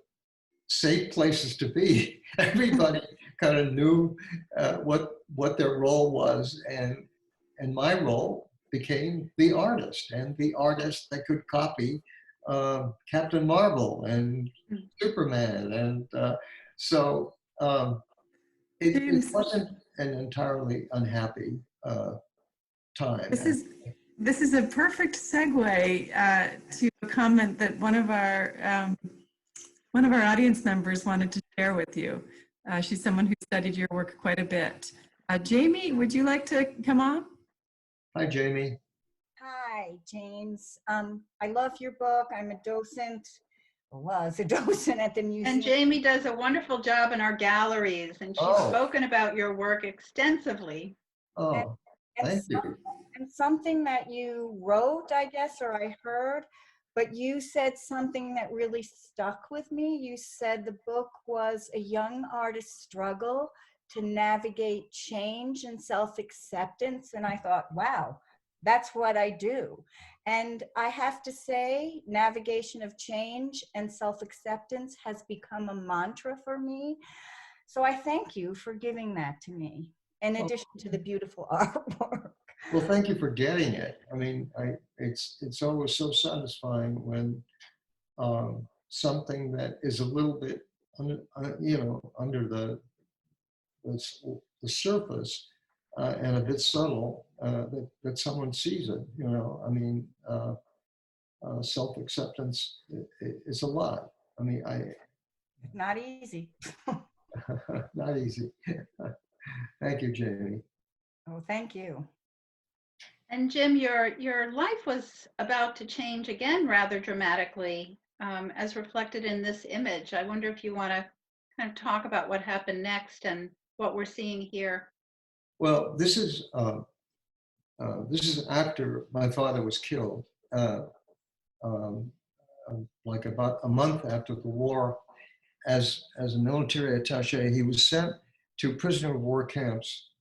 safe places to be. Everybody kind of knew what their role was, and my role became the artist, and the artist that could copy Captain Marvel and Superman, and so it James, wasn't an entirely unhappy time. this is a perfect segue to a comment that one of our audience members wanted to share with you. She's someone who studied your work quite a bit. Jamie, would you like to come on? Hi, Jamie. Hi, James. I love your book. I'm a docent, or was a docent at the museum. And Jamie does a wonderful job in our galleries, and she's spoken about your work extensively. Oh, thank you. And something that you wrote, I guess, or I heard, but you said something that really stuck with me. You said the book was a young artist's struggle to navigate change and self-acceptance. And I thought, wow, that's what I do. And I have to say, navigation of change and self-acceptance has become a mantra for me. So I thank you for giving that to me, in addition to the beautiful artwork. Well, thank you for getting it. I mean, it's always so satisfying when something that is a little bit under, you know, under the surface and a bit subtle, that someone sees it. You know, I mean, self-acceptance is a lot. I mean, Not easy. not easy. Thank you, Jamie. Oh, thank you. And Jim, your life was about to change again rather dramatically, as reflected in this image. I wonder if you want to kind of talk about what happened next and what we're seeing here. Well, this is after my father was killed, like about a month after the war. As a military attaché, he was sent to prisoner of war camps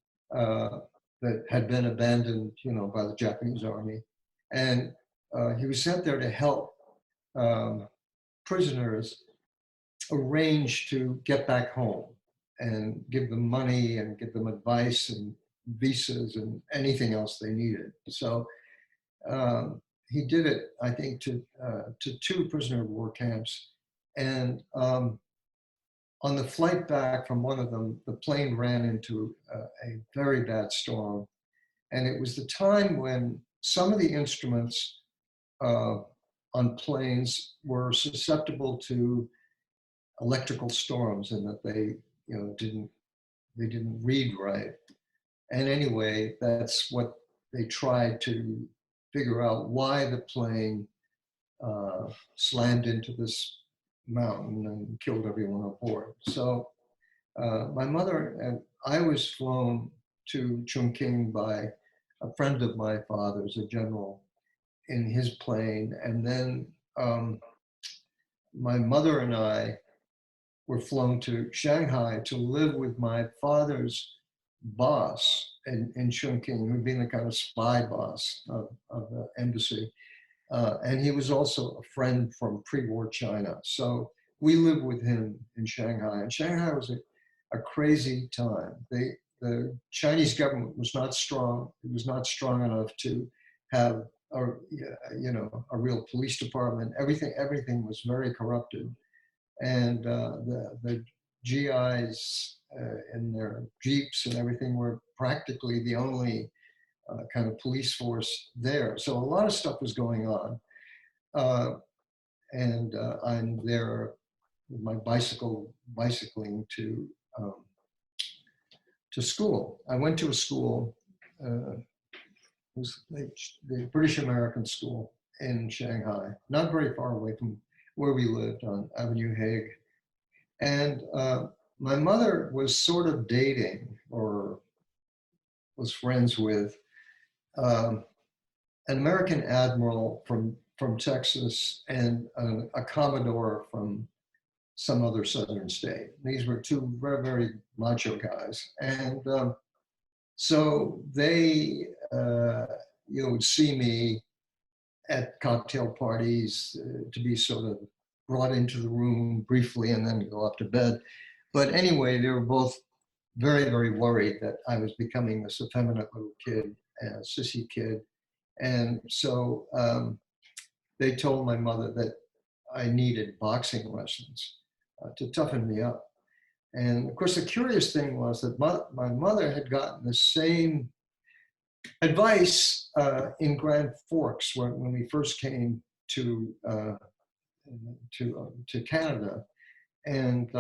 that had been abandoned, you know, by the Japanese army, and he was sent there to help prisoners arrange to get back home and give them money and give them advice and visas and anything else they needed. So he did it, I think, to 2 prisoner of war camps, and on the flight back from one of them, the plane ran into a very bad storm. And it was the time when some of the instruments on planes were susceptible to electrical storms, and that they, they didn't read right. And anyway, that's what they tried to figure out, why the plane slammed into this mountain and killed everyone on board. So my mother and I was flown to Chongqing by a friend of my father's, a general, in his plane. And then my mother and I were flown to Shanghai to live with my father's boss in Chongqing, who'd been the kind of spy boss of the embassy. And he was also a friend from pre-war China. So we lived with him in Shanghai. And Shanghai was a crazy time. The Chinese government was not strong. It was not strong enough to have a real police department. Everything was very corrupted. And the GIs in their jeeps and everything were practically the only kind of police force there. So a lot of stuff was going on. And I'm there with my bicycling to school. I went to a school, it was the British American school in Shanghai, not very far away from where we lived on Avenue Hague. And my mother was sort of dating, or was friends with, an American admiral from Texas and a Commodore from some other southern state. These were two very, very macho guys. And so they would see me at cocktail parties to be sort of brought into the room briefly and then go up to bed. But anyway, they were both very, very worried that I was becoming this effeminate little kid, a sissy kid. And so they told my mother that I needed boxing lessons to toughen me up. And of course, the curious thing was that my mother had gotten the same advice in Grand Forks when we first came to Canada, and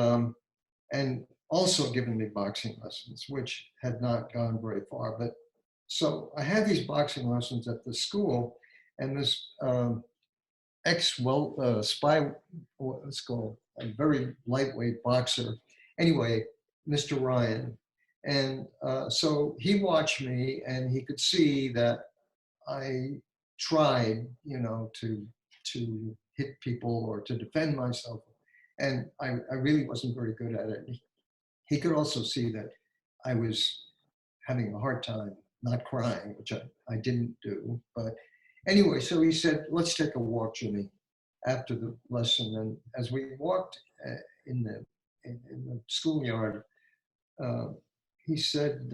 also given me boxing lessons, which had not gone very far. But so I had these boxing lessons at the school, and this spy, let's call a very lightweight boxer. Anyway, Mr. Ryan. And so he watched me, and he could see that I tried, to hit people or to defend myself. And I really wasn't very good at it. He could also see that I was having a hard time not crying, which I didn't do. But anyway, so he said, let's take a walk, Jimmy, after the lesson. And as we walked in the schoolyard, he said,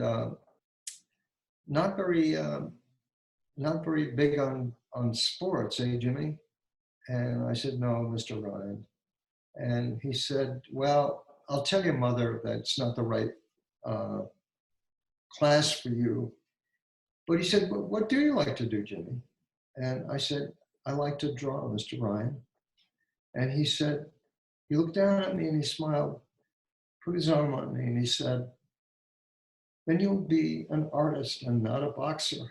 not very big on sports, eh, Jimmy? And I said, no, Mr. Ryan. And he said, well, I'll tell your mother that it's not the right class for you. But he said, well, what do you like to do, Jimmy? And I said, I like to draw, Mr. Ryan. And he said, he looked down at me and he smiled, put his arm on me, and he said, then you'll be an artist and not a boxer.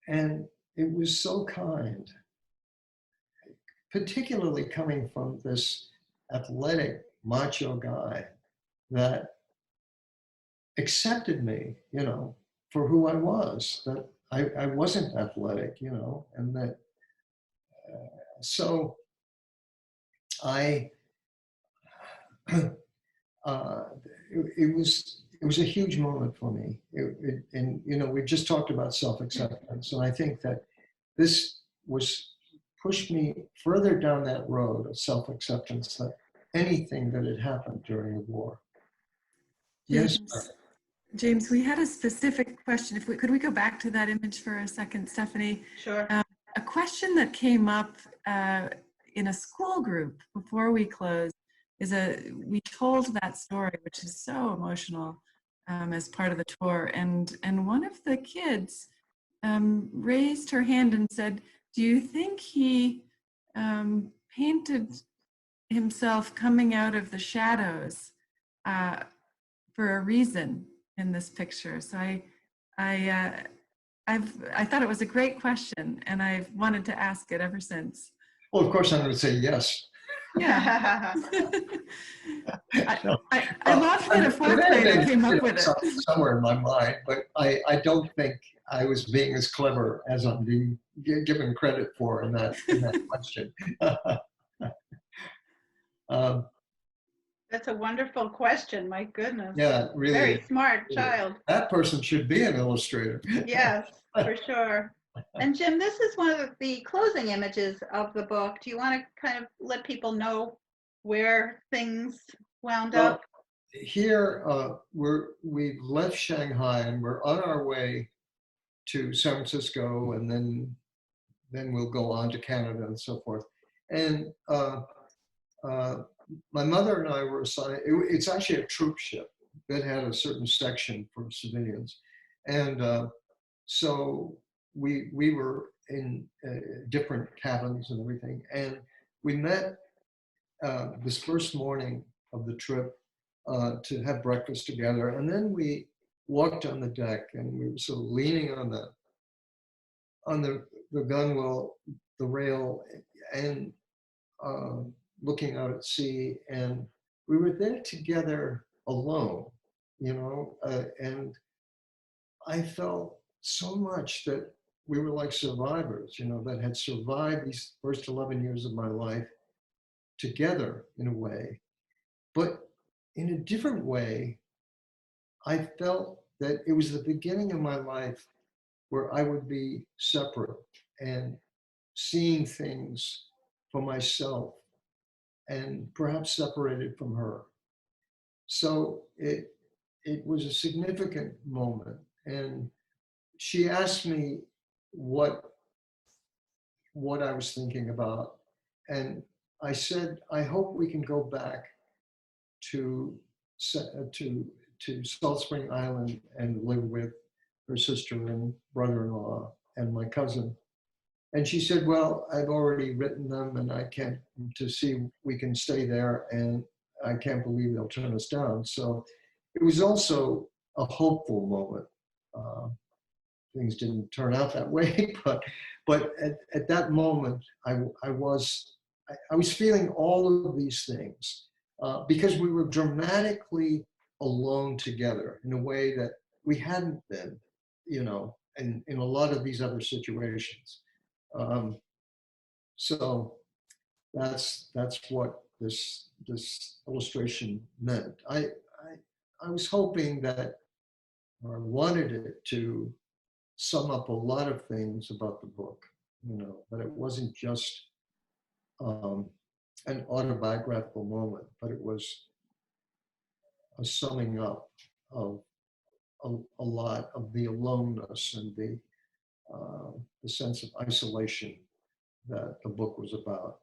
And it was so kind, particularly coming from this athletic, macho guy that accepted me, for who I was, that I wasn't athletic, and that, so I, it was a huge moment for me. And we just talked about self-acceptance, and I think that this pushed me further down that road of self-acceptance than anything that had happened during the war. Yes. James, we had a specific question. Could we go back to that image for a second, Stephanie? Sure. A question that came up in a school group before we closed we told that story, which is so emotional, as part of the tour. And one of the kids raised her hand and said, do you think he painted himself coming out of the shadows for a reason in this picture? So I thought it was a great question, and I've wanted to ask it ever since. Well, of course, I'm going to say yes. Yeah. No, I love that a fourth grader came up with it. Somewhere in my mind, but I don't think I was being as clever as I'm being given credit for in that question. That's a wonderful question. My goodness. Yeah, really. Very smart really. child. That person should be an illustrator. Yes, for sure. And Jim, this is one of the closing images of the book. Do you want to kind of let people know where things wound Well, up? here we've left Shanghai and we're on our way to San Francisco, and then we'll go on to Canada and so forth. And my mother and I were assigned, it's actually a troop ship that had a certain section for civilians. And so we were in different cabins and everything. And we met this first morning of the trip to have breakfast together. And then we walked on the deck, and we were sort of leaning on the gunwale, the rail, and looking out at sea. And we were there together alone, you know, and I felt so much that we were like survivors, you know, that had survived these first 11 years of my life together in a way. But in a different way, I felt that it was the beginning of my life where I would be separate and seeing things for myself and perhaps separated from her. So it was a significant moment. And she asked me what I was thinking about. And I said, I hope we can go back to Salt Spring Island and live with her sister and brother-in-law and my cousin. And she said, well, I've already written them, and I can't, to see we can stay there, and I can't believe they'll turn us down. So it was also a hopeful moment. Things didn't turn out that way, but at that moment, I was feeling all of these things because we were dramatically alone together in a way that we hadn't been, you know, in a lot of these other situations. So that's what this illustration meant. I was hoping that, or wanted it to sum up a lot of things about the book, you know, that it wasn't just an autobiographical moment, but it was a summing up of a lot of the aloneness and the sense of isolation that the book was about.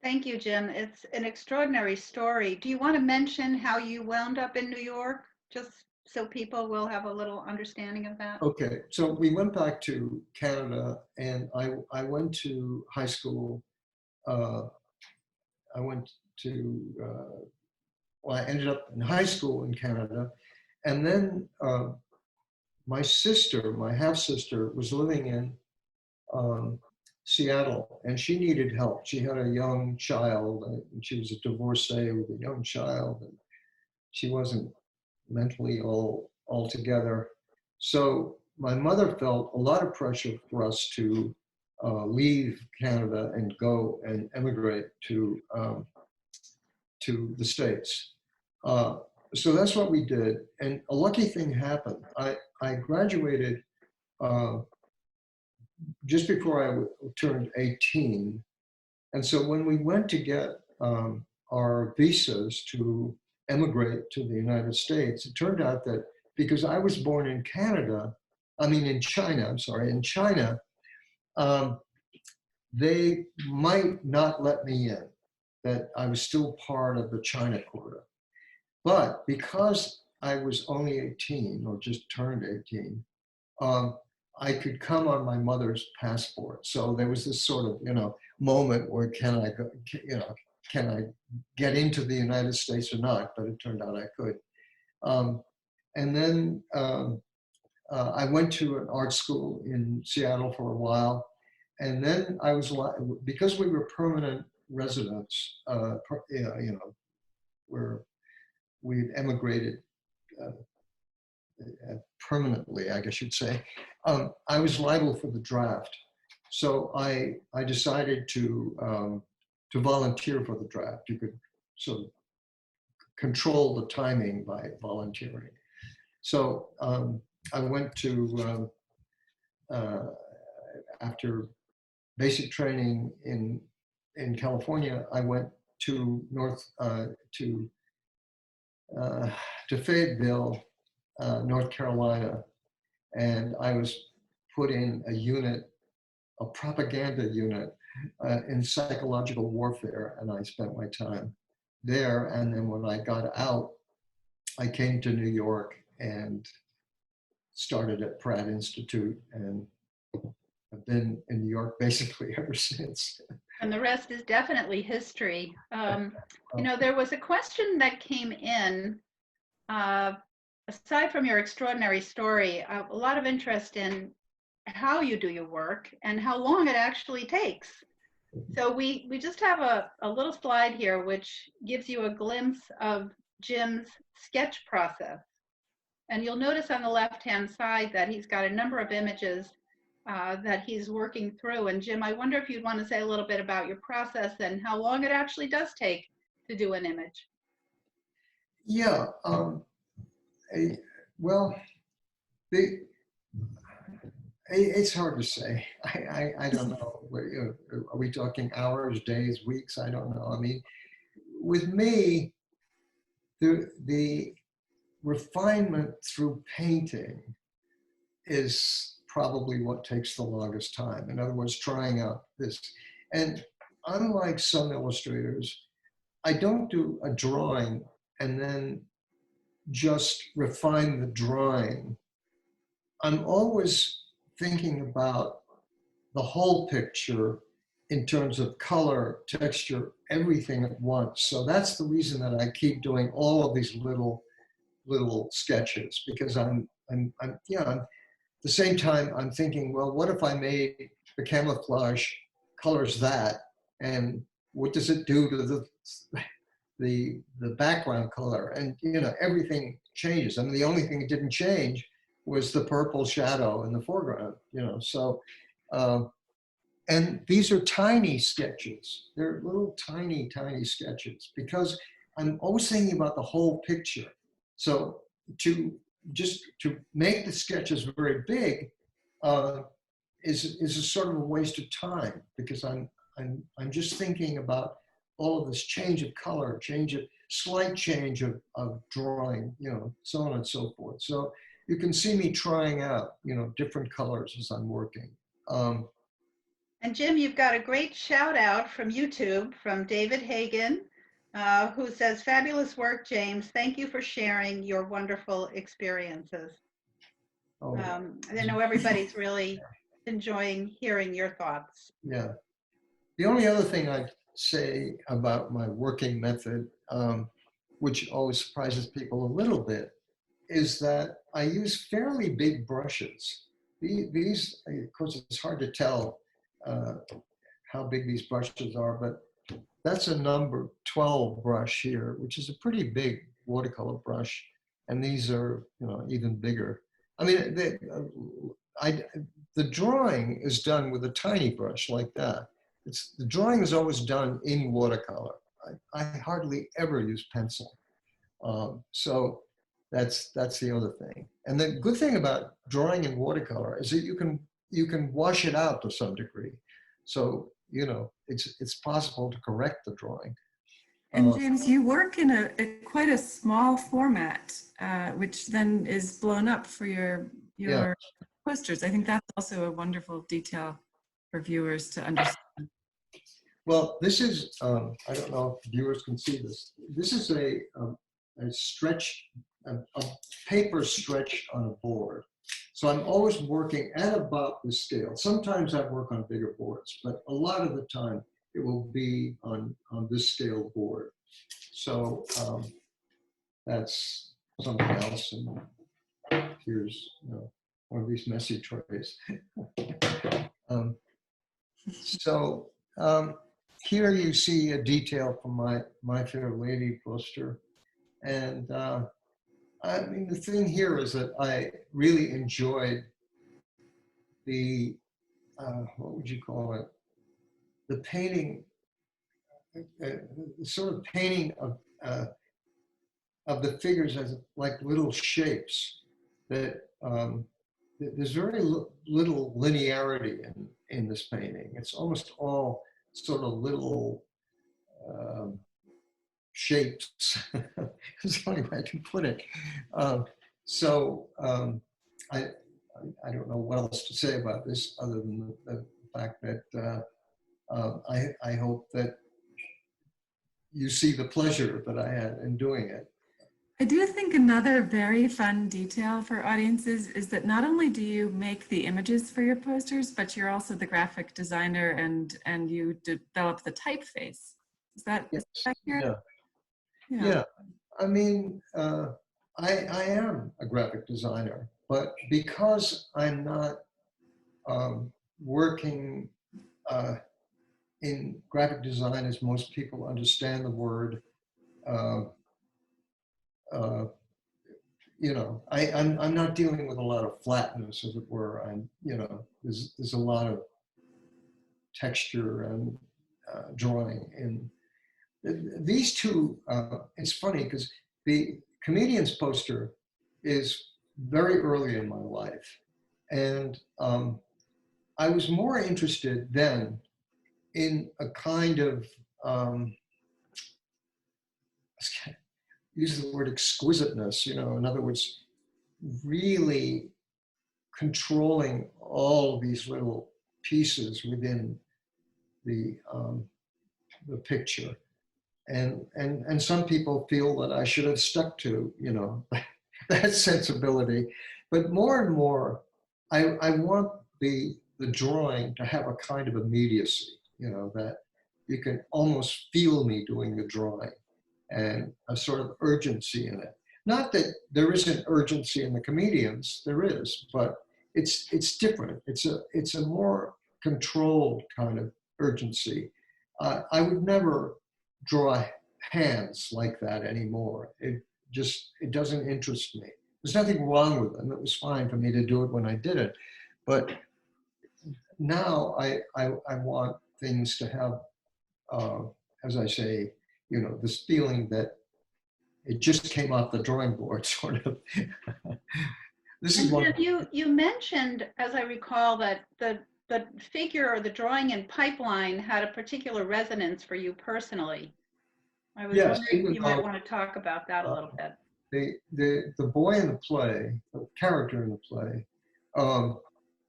Thank you, Jim. It's an extraordinary story. Do you want to mention how you wound up in New York, just so people will have a little understanding of that? Okay, so we went back to Canada, and I went to high school. I went to, well, I ended up in high school in Canada. And then my sister, my half-sister, was living in Seattle, and she needed help. She had a young child, and she was a divorcee with a young child, and she wasn't mentally all together. So my mother felt a lot of pressure for us to leave Canada and go and emigrate to the States. So that's what we did. And a lucky thing happened. I graduated just before I turned 18. And so when we went to get our visas to emigrate to the United States, it turned out that because I was born in China, in China, they might not let me in. that I was still part of the China quota. But because I was only 18 or just turned 18, I could come on my mother's passport. So there was this sort of, moment where can I go, can I get into the United States or not? But it turned out I could. And then I went to an art school in Seattle for a while. And then I was, because we were permanent residents, where we'd emigrated permanently, I guess you'd say, I was liable for the draft. So I decided to volunteer for the draft. You could sort of control the timing by volunteering. So I went to, after basic training in California, I went to Fayetteville, North Carolina, and I was put in a unit, a propaganda unit in psychological warfare, and I spent my time there. And then when I got out, I came to New York and started at Pratt Institute, and I've been in New York basically ever since. And the rest is definitely history. There was a question that came in, aside from your extraordinary story, a lot of interest in how you do your work and how long it actually takes. So we just have a little slide here which gives you a glimpse of Jim's sketch process. And you'll notice on the left-hand side that he's got a number of images that he's working through. And Jim, I wonder if you'd want to say a little bit about your process and how long it actually does take to do an image. Yeah, well, it's hard to say. I don't know. Are we talking hours, days, weeks? I don't know. I mean, with me, the refinement through painting is probably what takes the longest time. In other words, trying out this. And unlike some illustrators, I don't do a drawing and then just refine the drawing. I'm always thinking about the whole picture in terms of color, texture, everything at once. So that's the reason that I keep doing all of these little sketches, because I'm at the same time I'm thinking, well, what if I made the camouflage colors that, and what does it do to the background color? And everything changes. I mean, the only thing that didn't change was the purple shadow in the foreground, so and these are tiny sketches. They're little tiny sketches because I'm always thinking about the whole picture. So to make the sketches very big is a sort of a waste of time, because I'm just thinking about all of this change of color, slight change of drawing, so on and so forth. So you can see me trying out, different colors as I'm working. And Jim, you've got a great shout out from YouTube from David Hagan, who says, "Fabulous work, James. Thank you for sharing your wonderful experiences." Oh, I know everybody's really enjoying hearing your thoughts. yeah. The only other thing I'd say about my working method, which always surprises people a little bit, is that I use fairly big brushes. These, of course, it's hard to tell how big these brushes are, but that's a number 12 brush here, which is a pretty big watercolor brush. And these are, even bigger. I mean, the drawing is done with a tiny brush like that. The drawing is always done in watercolor. I hardly ever use pencil. So that's the other thing. And the good thing about drawing in watercolor is that you can wash it out to some degree. So, it's possible to correct the drawing. And James, you work in quite a small format, which then is blown up for your posters. I think that's also a wonderful detail for viewers to understand. Well, this is, I don't know if viewers can see this. This is a stretch, a paper stretch on a board. So I'm always working at about this scale. Sometimes I work on bigger boards, but a lot of the time it will be on this scale board. So that's something else. And here's one of these messy trays. So here you see a detail from my Fair Lady poster. And I mean, the thing here is that I really enjoyed the, what would you call it? The painting, the sort of painting of the figures as like little shapes that there's very little linearity in this painting. It's almost all sort of little shapes. That's the only way I can put it. I don't know what else to say about this other than the fact that I hope that you see the pleasure that I had in doing it. I do think another very fun detail for audiences is that not only do you make the images for your posters, but you're also the graphic designer and you develop the typeface. Is that accurate? Yeah. I mean, I am a graphic designer, but because I'm not working in graphic design as most people understand the word, I'm not dealing with a lot of flatness, as it were. There's a lot of texture and drawing in these two. It's funny because the comedian's poster is very early in my life, and I was more interested then in a kind of use the word exquisiteness, in other words, really controlling all these little pieces within the picture. And some people feel that I should have stuck to, that sensibility. But more and more, I want the drawing to have a kind of immediacy, that you can almost feel me doing the drawing, and a sort of urgency in it. Not that there isn't urgency in the comedians, there is, but it's different. It's a more controlled kind of urgency. I would never draw hands like that anymore. It doesn't interest me. There's nothing wrong with them. It was fine for me to do it when I did it, but now I want things to have, as I say, this feeling that it just came off the drawing board, sort of. This is one. You mentioned, as I recall, that the figure or the drawing in Pipeline had a particular resonance for you personally. I was wondering if you might want to talk about that a little bit. The boy in the play, the character in the play,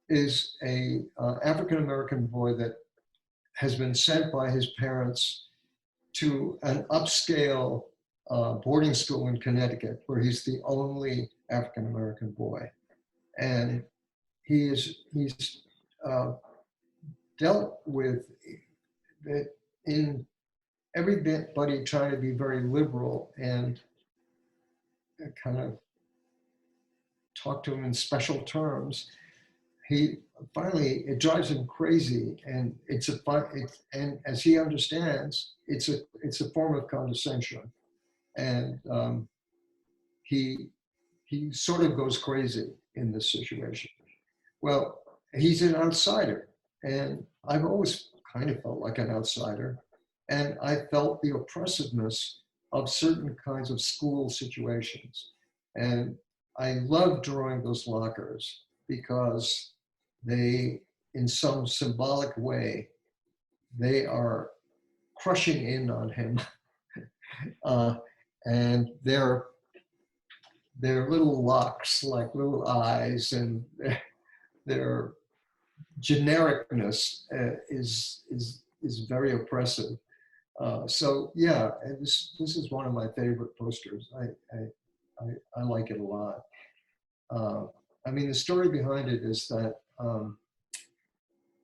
is a African-American boy that has been sent by his parents to an upscale boarding school in Connecticut, where he's the only African-American boy. And he's dealt with that in everybody trying to be very liberal and kind of talk to him in special terms. It drives him crazy, and and as he understands, it's a form of condescension, and he sort of goes crazy in this situation. Well, he's an outsider, and I've always kind of felt like an outsider, and I felt the oppressiveness of certain kinds of school situations, and I love drawing those lockers because they, in some symbolic way, they are crushing in on him. And they're little locks, like little eyes, and their genericness is is very oppressive. So yeah, this is one of my favorite posters. I like it a lot. I mean, the story behind it is that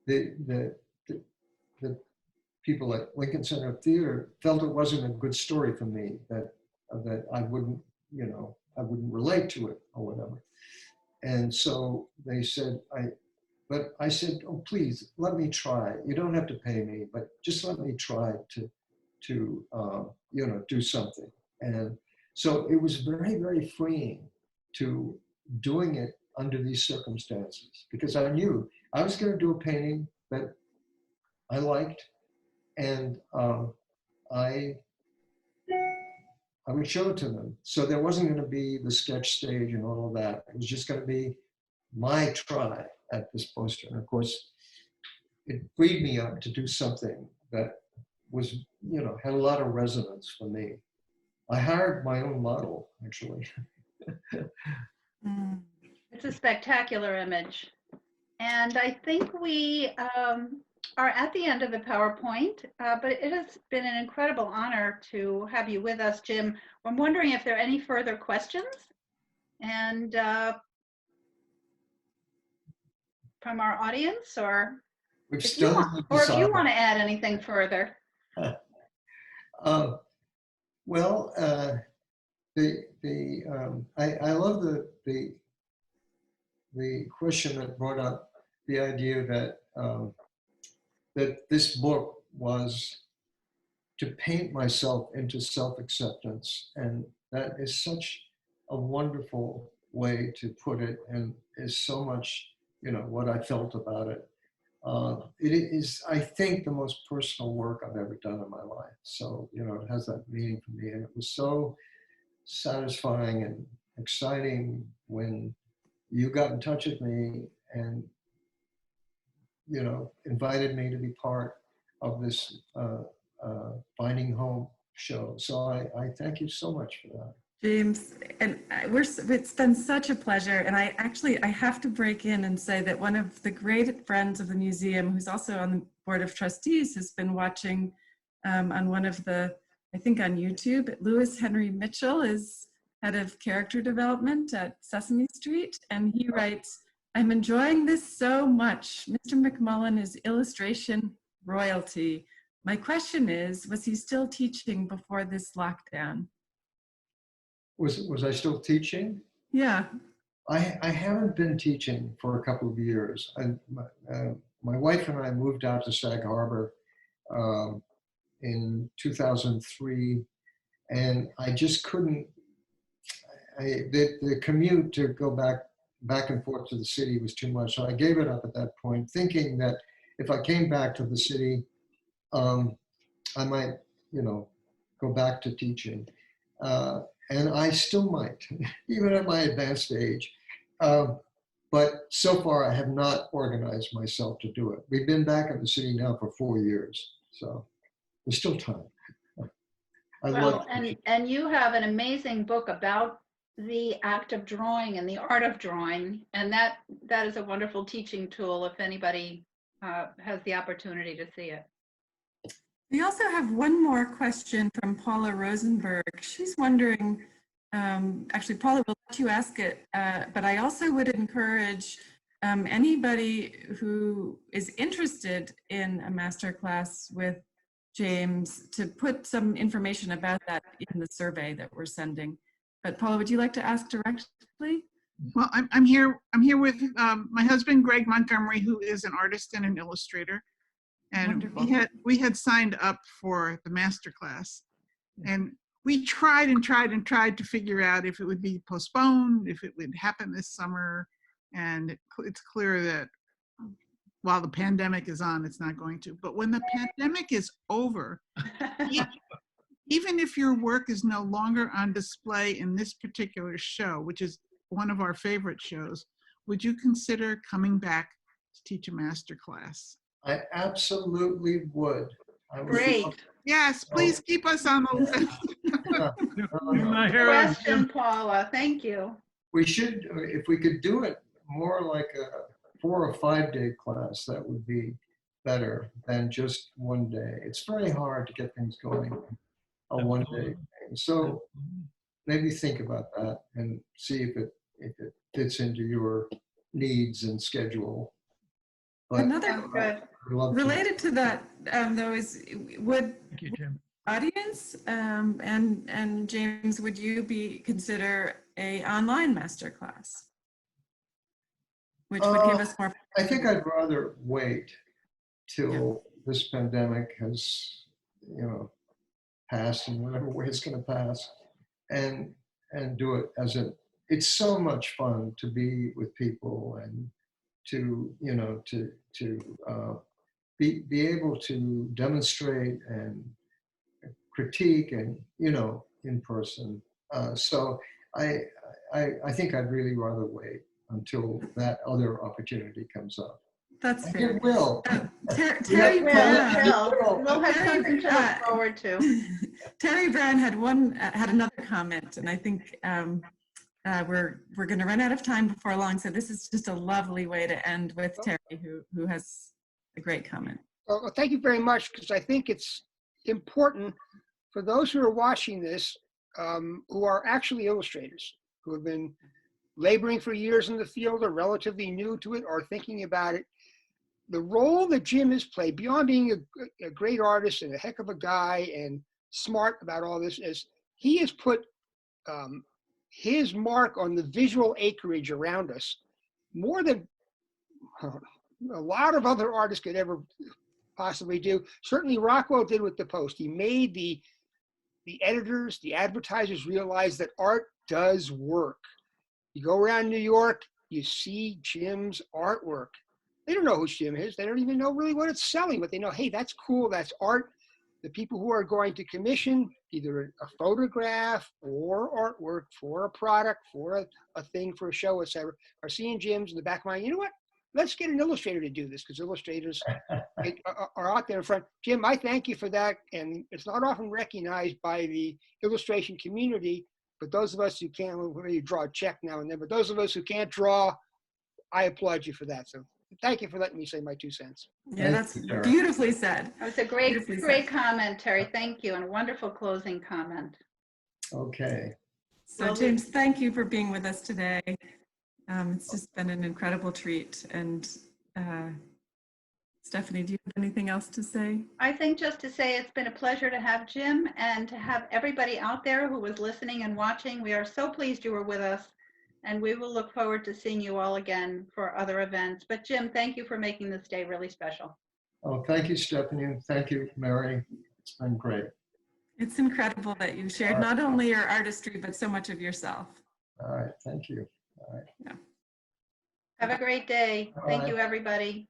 the, the, the, the people at Lincoln Center Theater felt it wasn't a good story for me, that I wouldn't, you know, I wouldn't relate to it or whatever. And so they said, but I said, oh, please, let me try. You don't have to pay me, but just let me try to you know, do something. And so it was very, very freeing to doing it under these circumstances, because I knew I was going to do a painting that I liked, and I would show it to them. So there wasn't going to be the sketch stage and all of that. It was just going to be my try at this poster. And of course, it freed me up to do something that was, you know, had a lot of resonance for me. I hired my own model, actually. It's a spectacular image. And I think we are at the end of the PowerPoint, but it has been an incredible honor to have you with us, Jim. I'm wondering if there are any further questions, and from our audience, or if you want to add anything further. Well, I love the question that brought up the idea that that this book was to paint myself into self-acceptance, and that is such a wonderful way to put it, and is so much, you know, what I felt about it. It is, I think, the most personal work I've ever done in my life. So, you know, it has that meaning for me, and it was so satisfying and exciting when you got in touch with me and, you know, invited me to be part of this Finding Home show. So I thank you so much for that. James, and it's been such a pleasure. And I have to break in and say that one of the great friends of the museum, who's also on the board of trustees, has been watching on one of the, I think on YouTube. Lewis Henry Mitchell is head of character development at Sesame Street. And he writes, I'm enjoying this so much. Mr. McMullan is illustration royalty. My question is, was he still teaching before this lockdown? Was I still teaching? Yeah. I haven't been teaching for a couple of years. My wife and I moved out to Sag Harbor in 2003, and I just couldn't. The commute to go back and forth to the city was too much, so I gave it up at that point, thinking that if I came back to the city, I might, you know, go back to teaching. And I still might, even at my advanced age. But so far, I have not organized myself to do it. We've been back in the city now for 4 years, so there's still time. And you have an amazing book about the act of drawing and the art of drawing, and that is a wonderful teaching tool if anybody has the opportunity to see it. We also have one more question from Paula Rosenberg. She's wondering, actually, Paula, we'll let you ask it, but I also would encourage anybody who is interested in a masterclass with James to put some information about that in the survey that we're sending. But Paula, would you like to ask directly? Well, I'm here with my husband, Greg Montgomery, who is an artist and an illustrator. And we had signed up for the masterclass, and we tried to figure out if it would be postponed, if it would happen this summer. And it's clear that while the pandemic is on, it's not going to. But when the pandemic is over, even if your work is no longer on display in this particular show, which is one of our favorite shows, would you consider coming back to teach a masterclass? I absolutely would. Great. Yes, please keep us on the list. Question, Paula. Thank you. We should, if we could do it more like a 4 or 5 day class, that would be better than just one day. It's very hard to get things going a one day thing. So maybe think about that and see if it fits into your needs and schedule. But Another Sounds good. I'd love to. related to that, though, is would Thank you, Jim. audience and James, would you consider a online masterclass, which would give us more? I think I'd rather wait till this pandemic has, passed in whatever way it's going to pass, and do it as it's so much fun to be with people and to be able to demonstrate and critique and in person. So I think I'd really rather wait until that other opportunity comes up. That's And fair. it will. Terry We'll have something to look forward to. Terry Brown had another comment, and I think we're going to run out of time before long. So this is just a lovely way to end with Terry, who has a great comment. Well, thank you very much, because I think it's important for those who are watching this, who are actually illustrators, who have been laboring for years in the field or relatively new to it or thinking about it. The role that Jim has played, beyond being a great artist and a heck of a guy and smart about all this, is he has put his mark on the visual acreage around us more than a lot of other artists could ever possibly do. Certainly Rockwell did with the Post. He made the editors, the advertisers realize that art does work. You go around New York, you see Jim's artwork. They don't know who Jim is. They don't even know really what it's selling, but they know, hey, that's cool, that's art. The people who are going to commission either a photograph or artwork for a product, for a thing, for a show, etc., are seeing Jim's in the back of my mind. You know what? Let's get an illustrator to do this, because illustrators are out there in front. Jim, I thank you for that. And it's not often recognized by the illustration community, but those of us who can't, you draw a check now and then, but those of us who can't draw, I applaud you for that. So thank you for letting me say my 2 cents. Yeah, that's beautifully said. That was a great comment, Terry. Thank you, and a wonderful closing comment. Okay. So James, thank you for being with us today. It's just been an incredible treat. And Stephanie, do you have anything else to say? I think just to say it's been a pleasure to have Jim and to have everybody out there who was listening and watching. We are so pleased you were with us, and we will look forward to seeing you all again for other events. But Jim, thank you for making this day really special. Oh, thank you, Stephanie. Thank you, Mary. It's been great. It's incredible that you shared not only your artistry, but so much of yourself. All right. Thank you. All right. Yeah. Have a great day. Thank you, everybody.